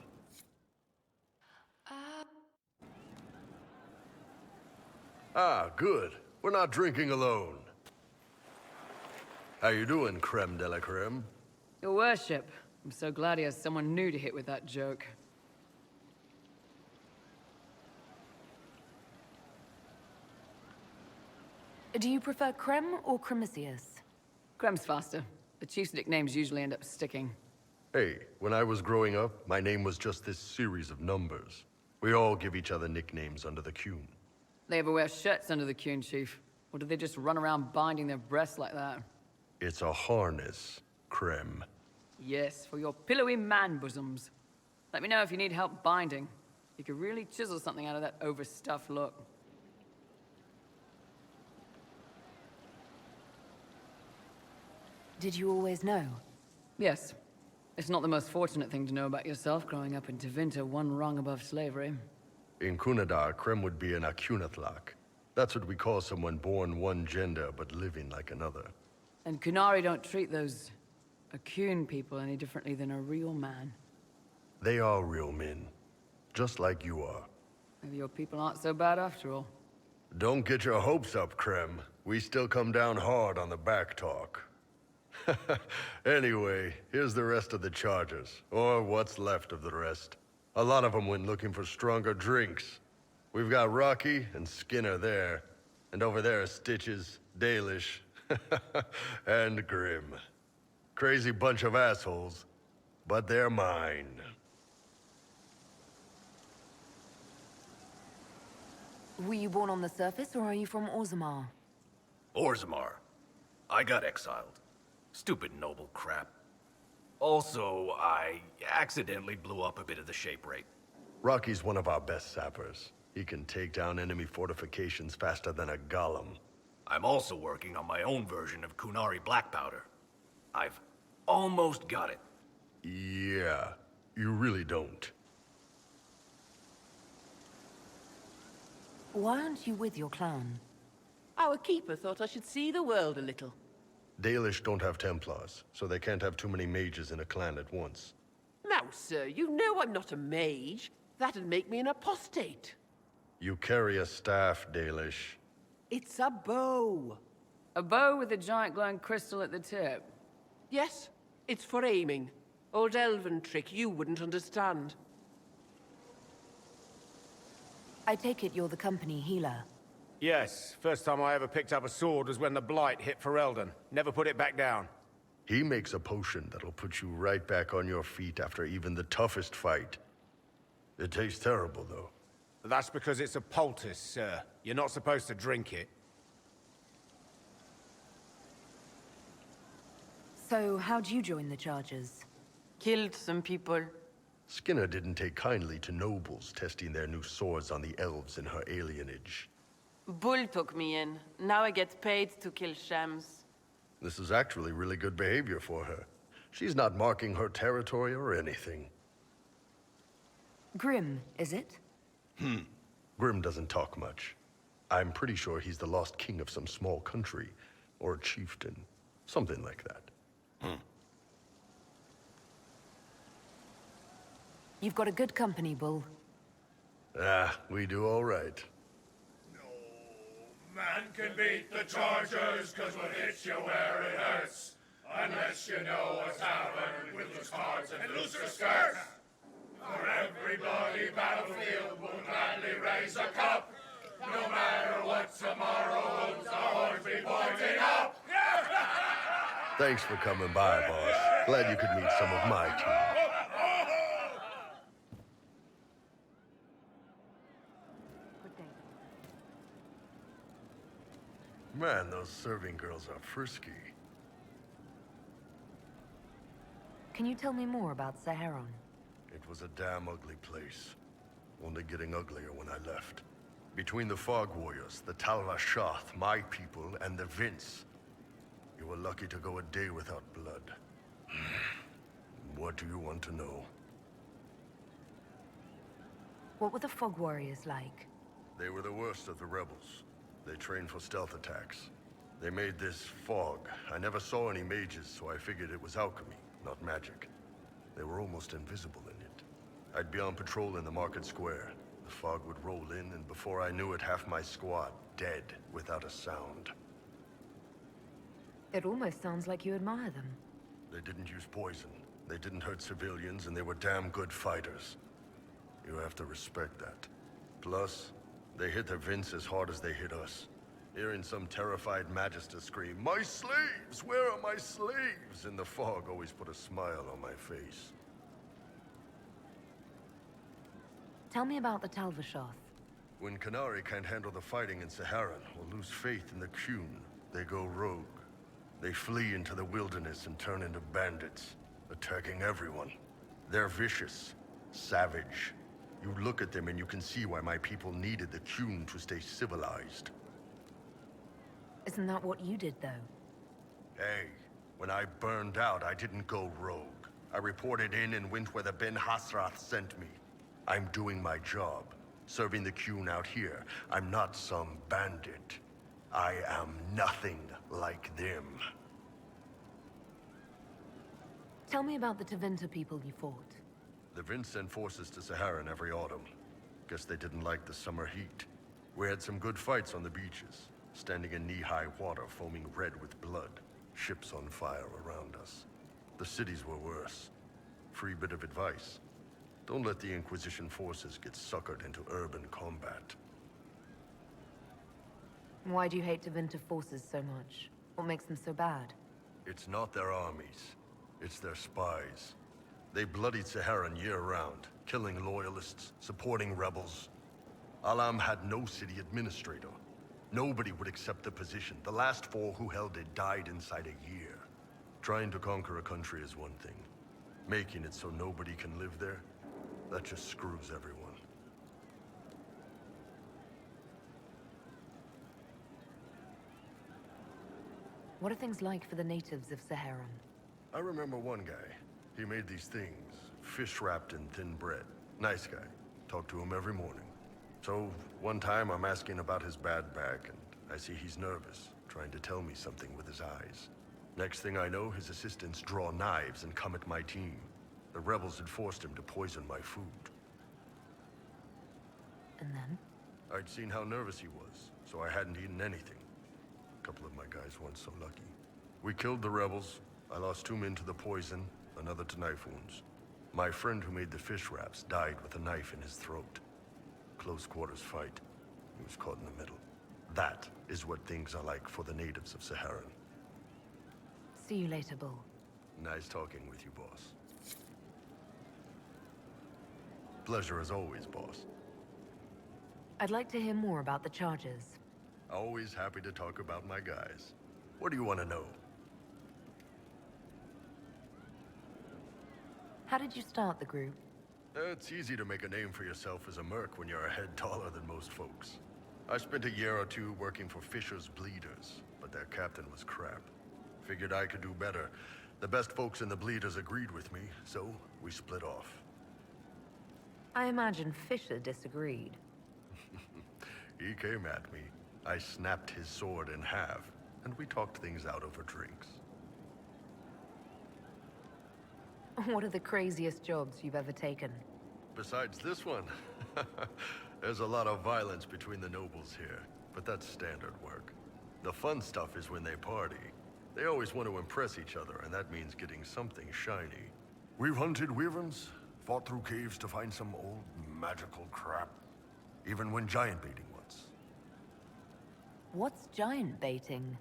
Ah, good. We're not drinking alone. How you doing, creme de la creme? Your worship. I'm so glad he has someone new to hit with that joke. Do you prefer Creme or Cremisius? Crem's faster. The chief's nicknames usually end up sticking. Hey, when I was growing up, my name was just this series of numbers. We all give each other nicknames under the Qun. They ever wear shirts under the Qun, Chief? Or do they just run around binding their breasts like that? It's a harness, Creme. Yes, for your pillowy man bosoms. Let me know if you need help binding. You could really chisel something out of that overstuffed look. Did you always know? Yes. It's not the most fortunate thing to know about yourself growing up in Tevinter, one rung above slavery. In Kunadar, Creme would be an Acunathlark. That's what we call someone born one gender but living like another. And Kunari don't treat those Akun people any differently than a real man. They are real men. Just like you are. Maybe your people aren't so bad after all. Don't get your hopes up, Creme. We still come down hard on the back talk. Anyway, here's the rest of the Chargers. Or what's left of the rest. A lot of them went looking for stronger drinks. We've got Rocky and Skinner there. And over there are Stitches, Dalish, and Grim. Crazy bunch of assholes, but they're mine. Were you born on the surface, or are you from Orzammar? Orzammar. I got exiled. Stupid noble crap. Also, I accidentally blew up a bit of the shape rate. Rocky's one of our best sappers. He can take down enemy fortifications faster than a golem. I'm also working on my own version of Kunari black powder. I've almost got it. Yeah, you really don't. Why aren't you with your clan? Our keeper thought I should see the world a little. Dalish don't have Templars, so they can't have too many mages in a clan at once. Now, sir, you know I'm not a mage. That'd make me an apostate. You carry a staff, Dalish. It's a bow. A bow with a giant glowing crystal at the tip. Yes, it's for aiming. Old elven trick you wouldn't understand. I take it you're the company healer. Yes, first time I ever picked up a sword was when the Blight hit Ferelden. Never put it back down. He makes a potion that'll put you right back on your feet after even the toughest fight. It tastes terrible, though. That's because it's a poultice, sir. You're not supposed to drink it. So, how'd you join the Chargers? Killed some people. Skinner didn't take kindly to nobles testing their new swords on the elves in her alienage. Bull took me in. Now I get paid to kill shams. This is actually really good behavior for her. She's not marking her territory or anything. Grim, is it? Grim doesn't talk much. I'm pretty sure he's the lost king of some small country, or chieftain. Something like that. You've got a good company, Bull. Ah, we do all right. Man can beat the Chargers, cause what hits you where it hurts. Unless you know a tavern with loose cards and looser skirts. For every bloody battlefield will gladly raise a cup. No matter what tomorrow holds, our horns be pointing up. Thanks for coming by, boss. Glad you could meet some of my team. Man, those serving girls are frisky. Can you tell me more about Saharon? It was a damn ugly place. Only getting uglier when I left. Between the Fog Warriors, the Talvashoth, my people, and the Vince. You were lucky to go a day without blood. What do you want to know? What were the Fog Warriors like? They were the worst of the rebels. They trained for stealth attacks. They made this fog. I never saw any mages, so I figured it was alchemy, not magic. They were almost invisible in it. I'd be on patrol in the market square. The fog would roll in, and before I knew it, half my squad dead without a sound. It almost sounds like you admire them. They didn't use poison. They didn't hurt civilians, and they were damn good fighters. You have to respect that. Plus, they hit the Vince as hard as they hit us. Hearing some terrified Magister scream, "My slaves! Where are my slaves?" in the fog always put a smile on my face. Tell me about the Talvashoth. When Canary can't handle the fighting in Saharan or lose faith in the Qun, they go rogue. They flee into the wilderness and turn into bandits, attacking everyone. They're vicious, savage. You look at them and you can see why my people needed the Qun to stay civilized. Isn't that what you did, though? Hey, when I burned out, I didn't go rogue. I reported in and went where the Ben Hasrath sent me. I'm doing my job, serving the Qun out here. I'm not some bandit. I am nothing like them. Tell me about the Tevinter people you fought. The Vince sent forces to Saharan every autumn. Guess they didn't like the summer heat. We had some good fights on the beaches, standing in knee-high water foaming red with blood, ships on fire around us. The cities were worse. Free bit of advice. Don't let the Inquisition forces get suckered into urban combat. Why do you hate Tevinter forces so much? What makes them so bad? It's not their armies. It's their spies. They bloodied Saharan year-round, killing loyalists, supporting rebels. Alam had no city administrator. Nobody would accept the position. The last 4 who held it died inside a year. Trying to conquer a country is one thing. Making it so nobody can live there, that just screws everyone. What are things like for the natives of Saharan? I remember one guy. He made these things, fish wrapped in thin bread. Nice guy. Talked to him every morning. So, one time I'm asking about his bad back, and I see he's nervous, trying to tell me something with his eyes. Next thing I know, his assistants draw knives and come at my team. The rebels had forced him to poison my food. And then? I'd seen how nervous he was, so I hadn't eaten anything. A couple of my guys weren't so lucky. We killed the rebels. I lost 2 men to the poison, another to knife wounds. My friend who made the fish wraps died with a knife in his throat. Close quarters fight. He was caught in the middle. That is what things are like for the natives of Saharan. See you later, Bull. Nice talking with you, boss. Pleasure as always, boss. I'd like to hear more about the charges. Always happy to talk about my guys. What do you want to know? How did you start the group? It's easy to make a name for yourself as a merc when you're a head taller than most folks. I spent a year or 2 working for Fisher's Bleeders, but their captain was crap. Figured I could do better. The best folks in the Bleeders agreed with me, so we split off. I imagine Fisher disagreed. He came at me. I snapped his sword in half, and we talked things out over drinks. What are the craziest jobs you've ever taken? Besides this one, there's a lot of violence between the nobles here, but that's standard work. The fun stuff is when they party. They always want to impress each other, and that means getting something shiny. We've hunted wyverns, fought through caves to find some old magical crap. Even went giant baiting once. What's giant baiting?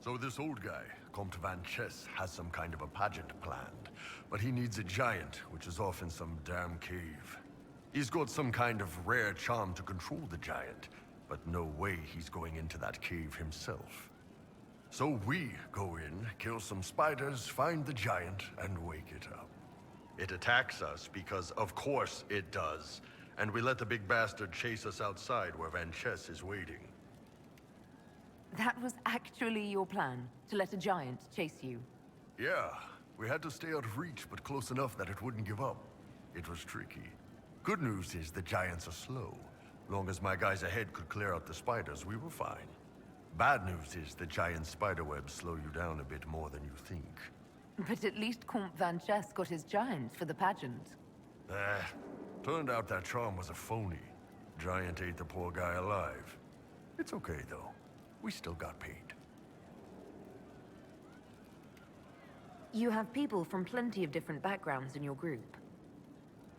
So this old guy, Comte Van Chess, has some kind of a pageant planned. But he needs a giant, which is off in some damn cave. He's got some kind of rare charm to control the giant, but no way he's going into that cave himself. So we go in, kill some spiders, find the giant, and wake it up. It attacks us because, of course, it does. And we let the big bastard chase us outside where Van Chess is waiting. That was actually your plan, to let a giant chase you? Yeah, we had to stay out of reach, but close enough that it wouldn't give up. It was tricky. Good news is the giants are slow. Long as my guys ahead could clear out the spiders, we were fine. Bad news is the giant spiderwebs slow you down a bit more than you think. But at least Comte Van Chess got his giant for the pageant. Turned out that charm was a phony. Giant ate the poor guy alive. It's okay, though. We still got paid. You have people from plenty of different backgrounds in your group.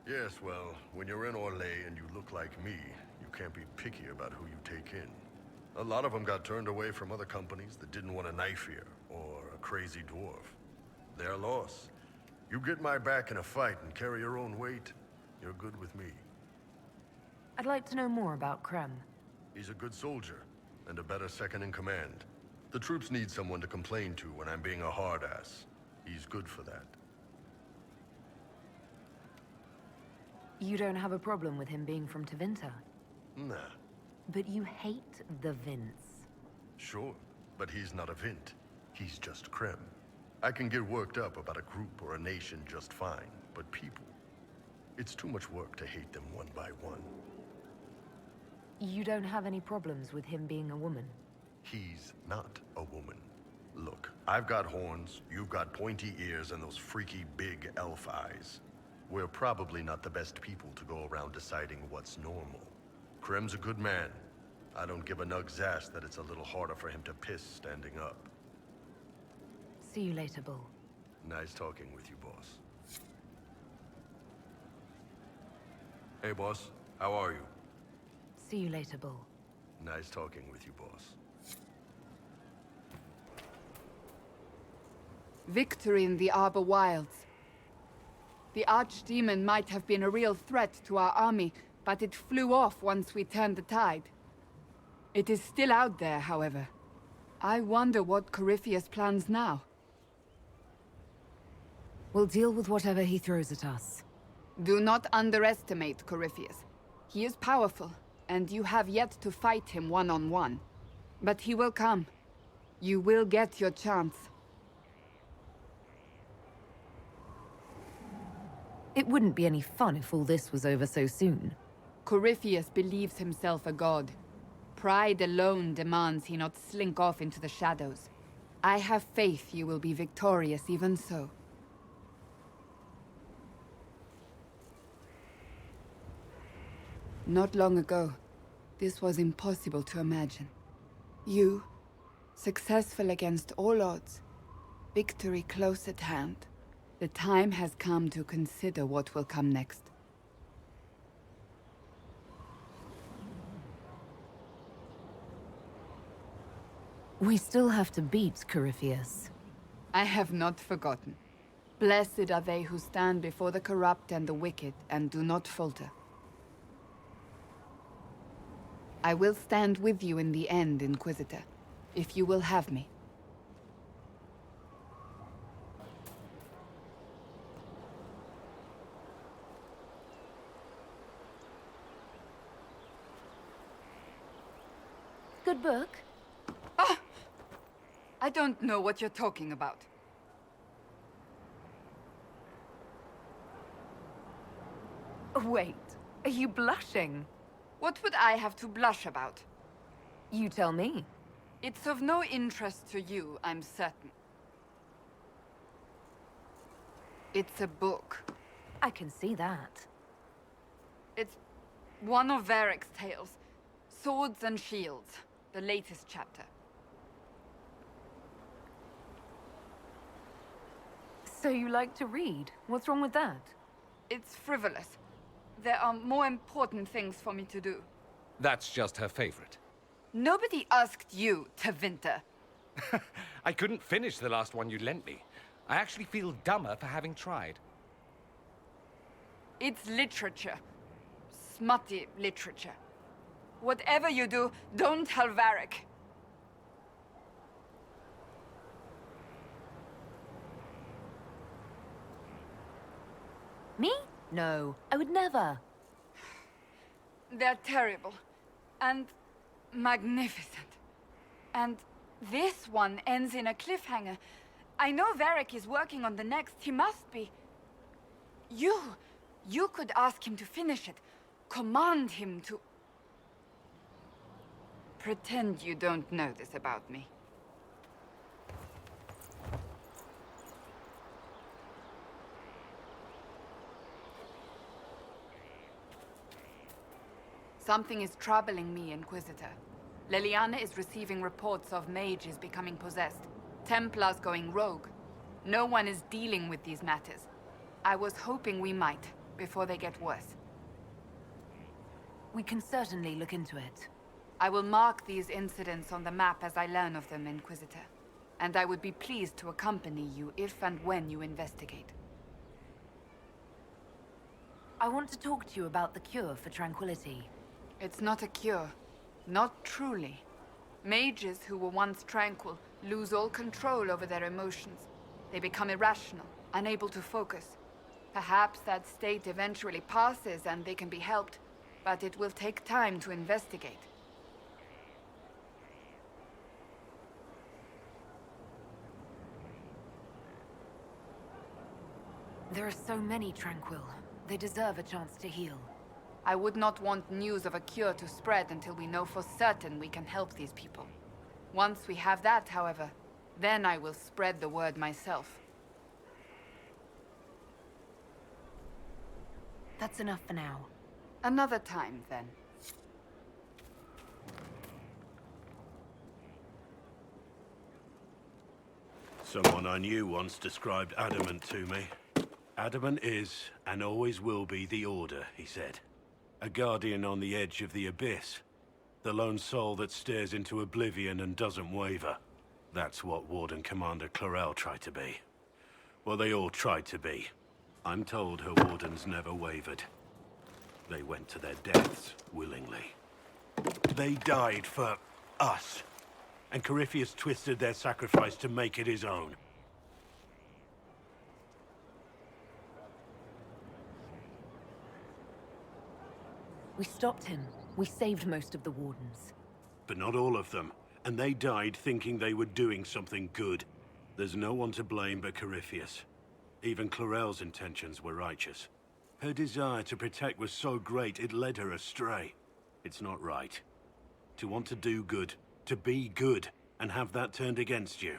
Yes, well, when you're in Orlais and you look like me, you can't be picky about who you take in. A lot of them got turned away from other companies that didn't want a knife here, or a crazy dwarf. Their loss. You get my back in a fight and carry your own weight, you're good with me. I'd like to know more about Krem. He's a good soldier, and a better second-in-command. The troops need someone to complain to when I'm being a hard-ass. He's good for that. You don't have a problem with him being from Tevinter? Nah. But you hate the Vince. Sure, but he's not a Vint. He's just Krem. I can get worked up about a group or a nation just fine, but people... It's too much work to hate them one by one. You don't have any problems with him being a woman? He's not a woman. Look, I've got horns, you've got pointy ears, and those freaky big elf eyes. We're probably not the best people to go around deciding what's normal. Krem's a good man. I don't give a nug's ass that it's a little harder for him to piss standing up. See you later, Bull. Nice talking with you, boss. Hey, boss. How are you? See you later, Bull. Nice talking with you, boss. Victory in the Arbor Wilds. The Archdemon might have been a real threat to our army, but it flew off once we turned the tide. It is still out there, however. I wonder what Corypheus plans now. We'll deal with whatever he throws at us. Do not underestimate Corypheus. He is powerful, and you have yet to fight him one-on-one. But he will come. You will get your chance. It wouldn't be any fun if all this was over so soon. Corypheus believes himself a god. Pride alone demands he not slink off into the shadows. I have faith you will be victorious even so. Not long ago, this was impossible to imagine. You, successful against all odds, victory close at hand. The time has come to consider what will come next. We still have to beat Corypheus. I have not forgotten. Blessed are they who stand before the corrupt and the wicked and do not falter. I will stand with you in the end, Inquisitor, if you will have me. Good book? Ah! I don't know what you're talking about. Wait, are you blushing? What would I have to blush about? You tell me. It's of no interest to you, I'm certain. It's a book. I can see that. It's one of Varric's tales. Swords and Shields. The latest chapter. So you like to read? What's wrong with that? It's frivolous. There are more important things for me to do. That's just her favorite. Nobody asked you to winter. I couldn't finish the last one you lent me. I actually feel dumber for having tried. It's literature. Smutty literature. Whatever you do, don't tell Varric. Me? No, I would never. They're terrible. And magnificent. And this one ends in a cliffhanger. I know Varric is working on the next. He must be. You could ask him to finish it. Command him to... Pretend you don't know this about me. Something is troubling me, Inquisitor. Leliana is receiving reports of mages becoming possessed, Templars going rogue. No one is dealing with these matters. I was hoping we might, before they get worse. We can certainly look into it. I will mark these incidents on the map as I learn of them, Inquisitor. And I would be pleased to accompany you if and when you investigate. I want to talk to you about the cure for tranquility. It's not a cure. Not truly. Mages who were once tranquil lose all control over their emotions. They become irrational, unable to focus. Perhaps that state eventually passes and they can be helped, but it will take time to investigate. There are so many tranquil. They deserve a chance to heal. I would not want news of a cure to spread until we know for certain we can help these people. Once we have that, however, then I will spread the word myself. That's enough for now. Another time, then. Someone I knew once described adamant to me. Adamant is, and always will be, the Order, he said. A guardian on the edge of the abyss. The lone soul that stares into oblivion and doesn't waver. That's what Warden Commander Clarel tried to be. Well, they all tried to be. I'm told her wardens never wavered. They went to their deaths willingly. They died for us. And Corypheus twisted their sacrifice to make it his own. We stopped him. We saved most of the Wardens. But not all of them. And they died thinking they were doing something good. There's no one to blame but Corypheus. Even Clarel's intentions were righteous. Her desire to protect was so great it led her astray. It's not right. To want to do good, to be good, and have that turned against you.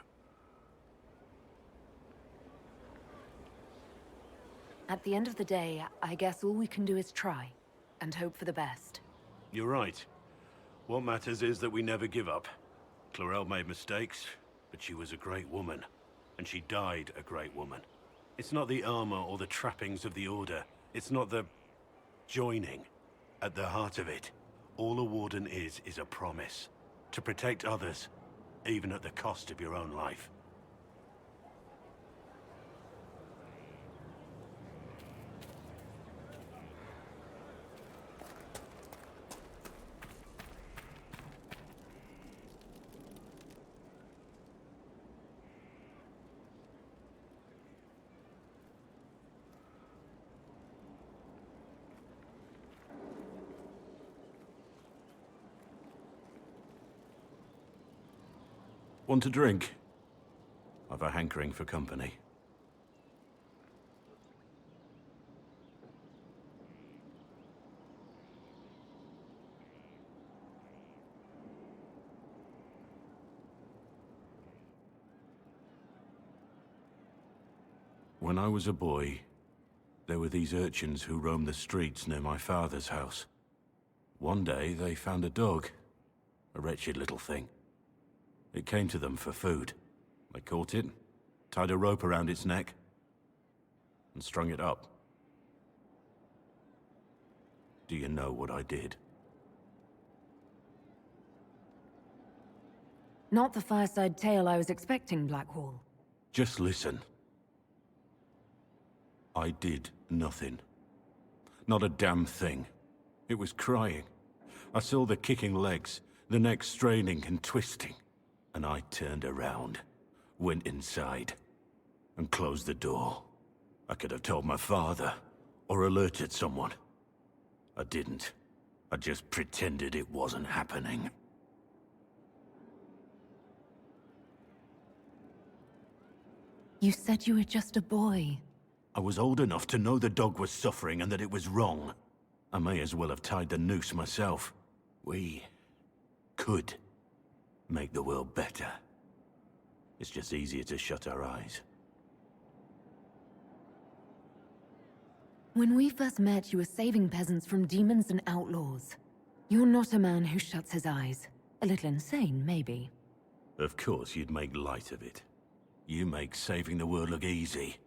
At the end of the day, I guess all we can do is try. And hope for the best. You're right. What matters is that we never give up. Clarel made mistakes, but she was a great woman. And she died a great woman. It's not the armor or the trappings of the Order. It's not the... joining. At the heart of it, all a Warden is a promise. To protect others, even at the cost of your own life. Want a drink? I've a hankering for company. When I was a boy, there were these urchins who roamed the streets near my father's house. One day, they found a dog. A wretched little thing. It came to them for food. They caught it, tied a rope around its neck, and strung it up. Do you know what I did? Not the fireside tale I was expecting, Blackwall. Just listen. I did nothing. Not a damn thing. It was crying. I saw the kicking legs, the neck straining and twisting. And I turned around, went inside, and closed the door. I could have told my father, or alerted someone. I didn't. I just pretended it wasn't happening. You said you were just a boy. I was old enough to know the dog was suffering and that it was wrong. I may as well have tied the noose myself. We could make the world better. It's just easier to shut our eyes. When we first met, you were saving peasants from demons and outlaws. You're not a man who shuts his eyes. A little insane, maybe. Of course you'd make light of it. You make saving the world look easy.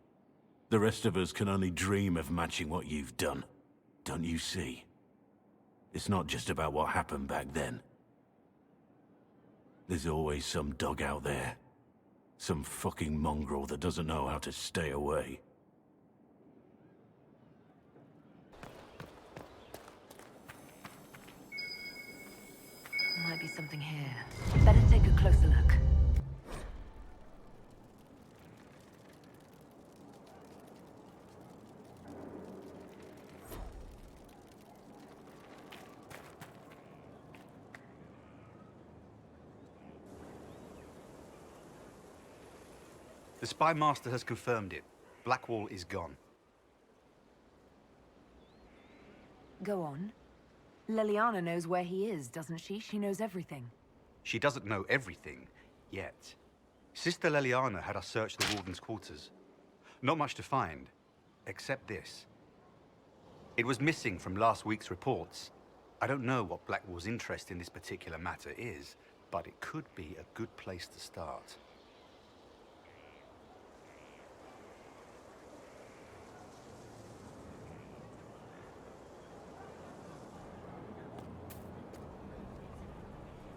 The rest of us can only dream of matching what you've done. Don't you see? It's not just about what happened back then. There's always some dog out there. Some fucking mongrel that doesn't know how to stay away. Might be something here. Better take a closer look. The Spy Master has confirmed it. Blackwall is gone. Go on. Leliana knows where he is, doesn't she? She knows everything. She doesn't know everything, yet. Sister Leliana had us search the Warden's quarters. Not much to find, except this. It was missing from last week's reports. I don't know what Blackwall's interest in this particular matter is, but it could be a good place to start.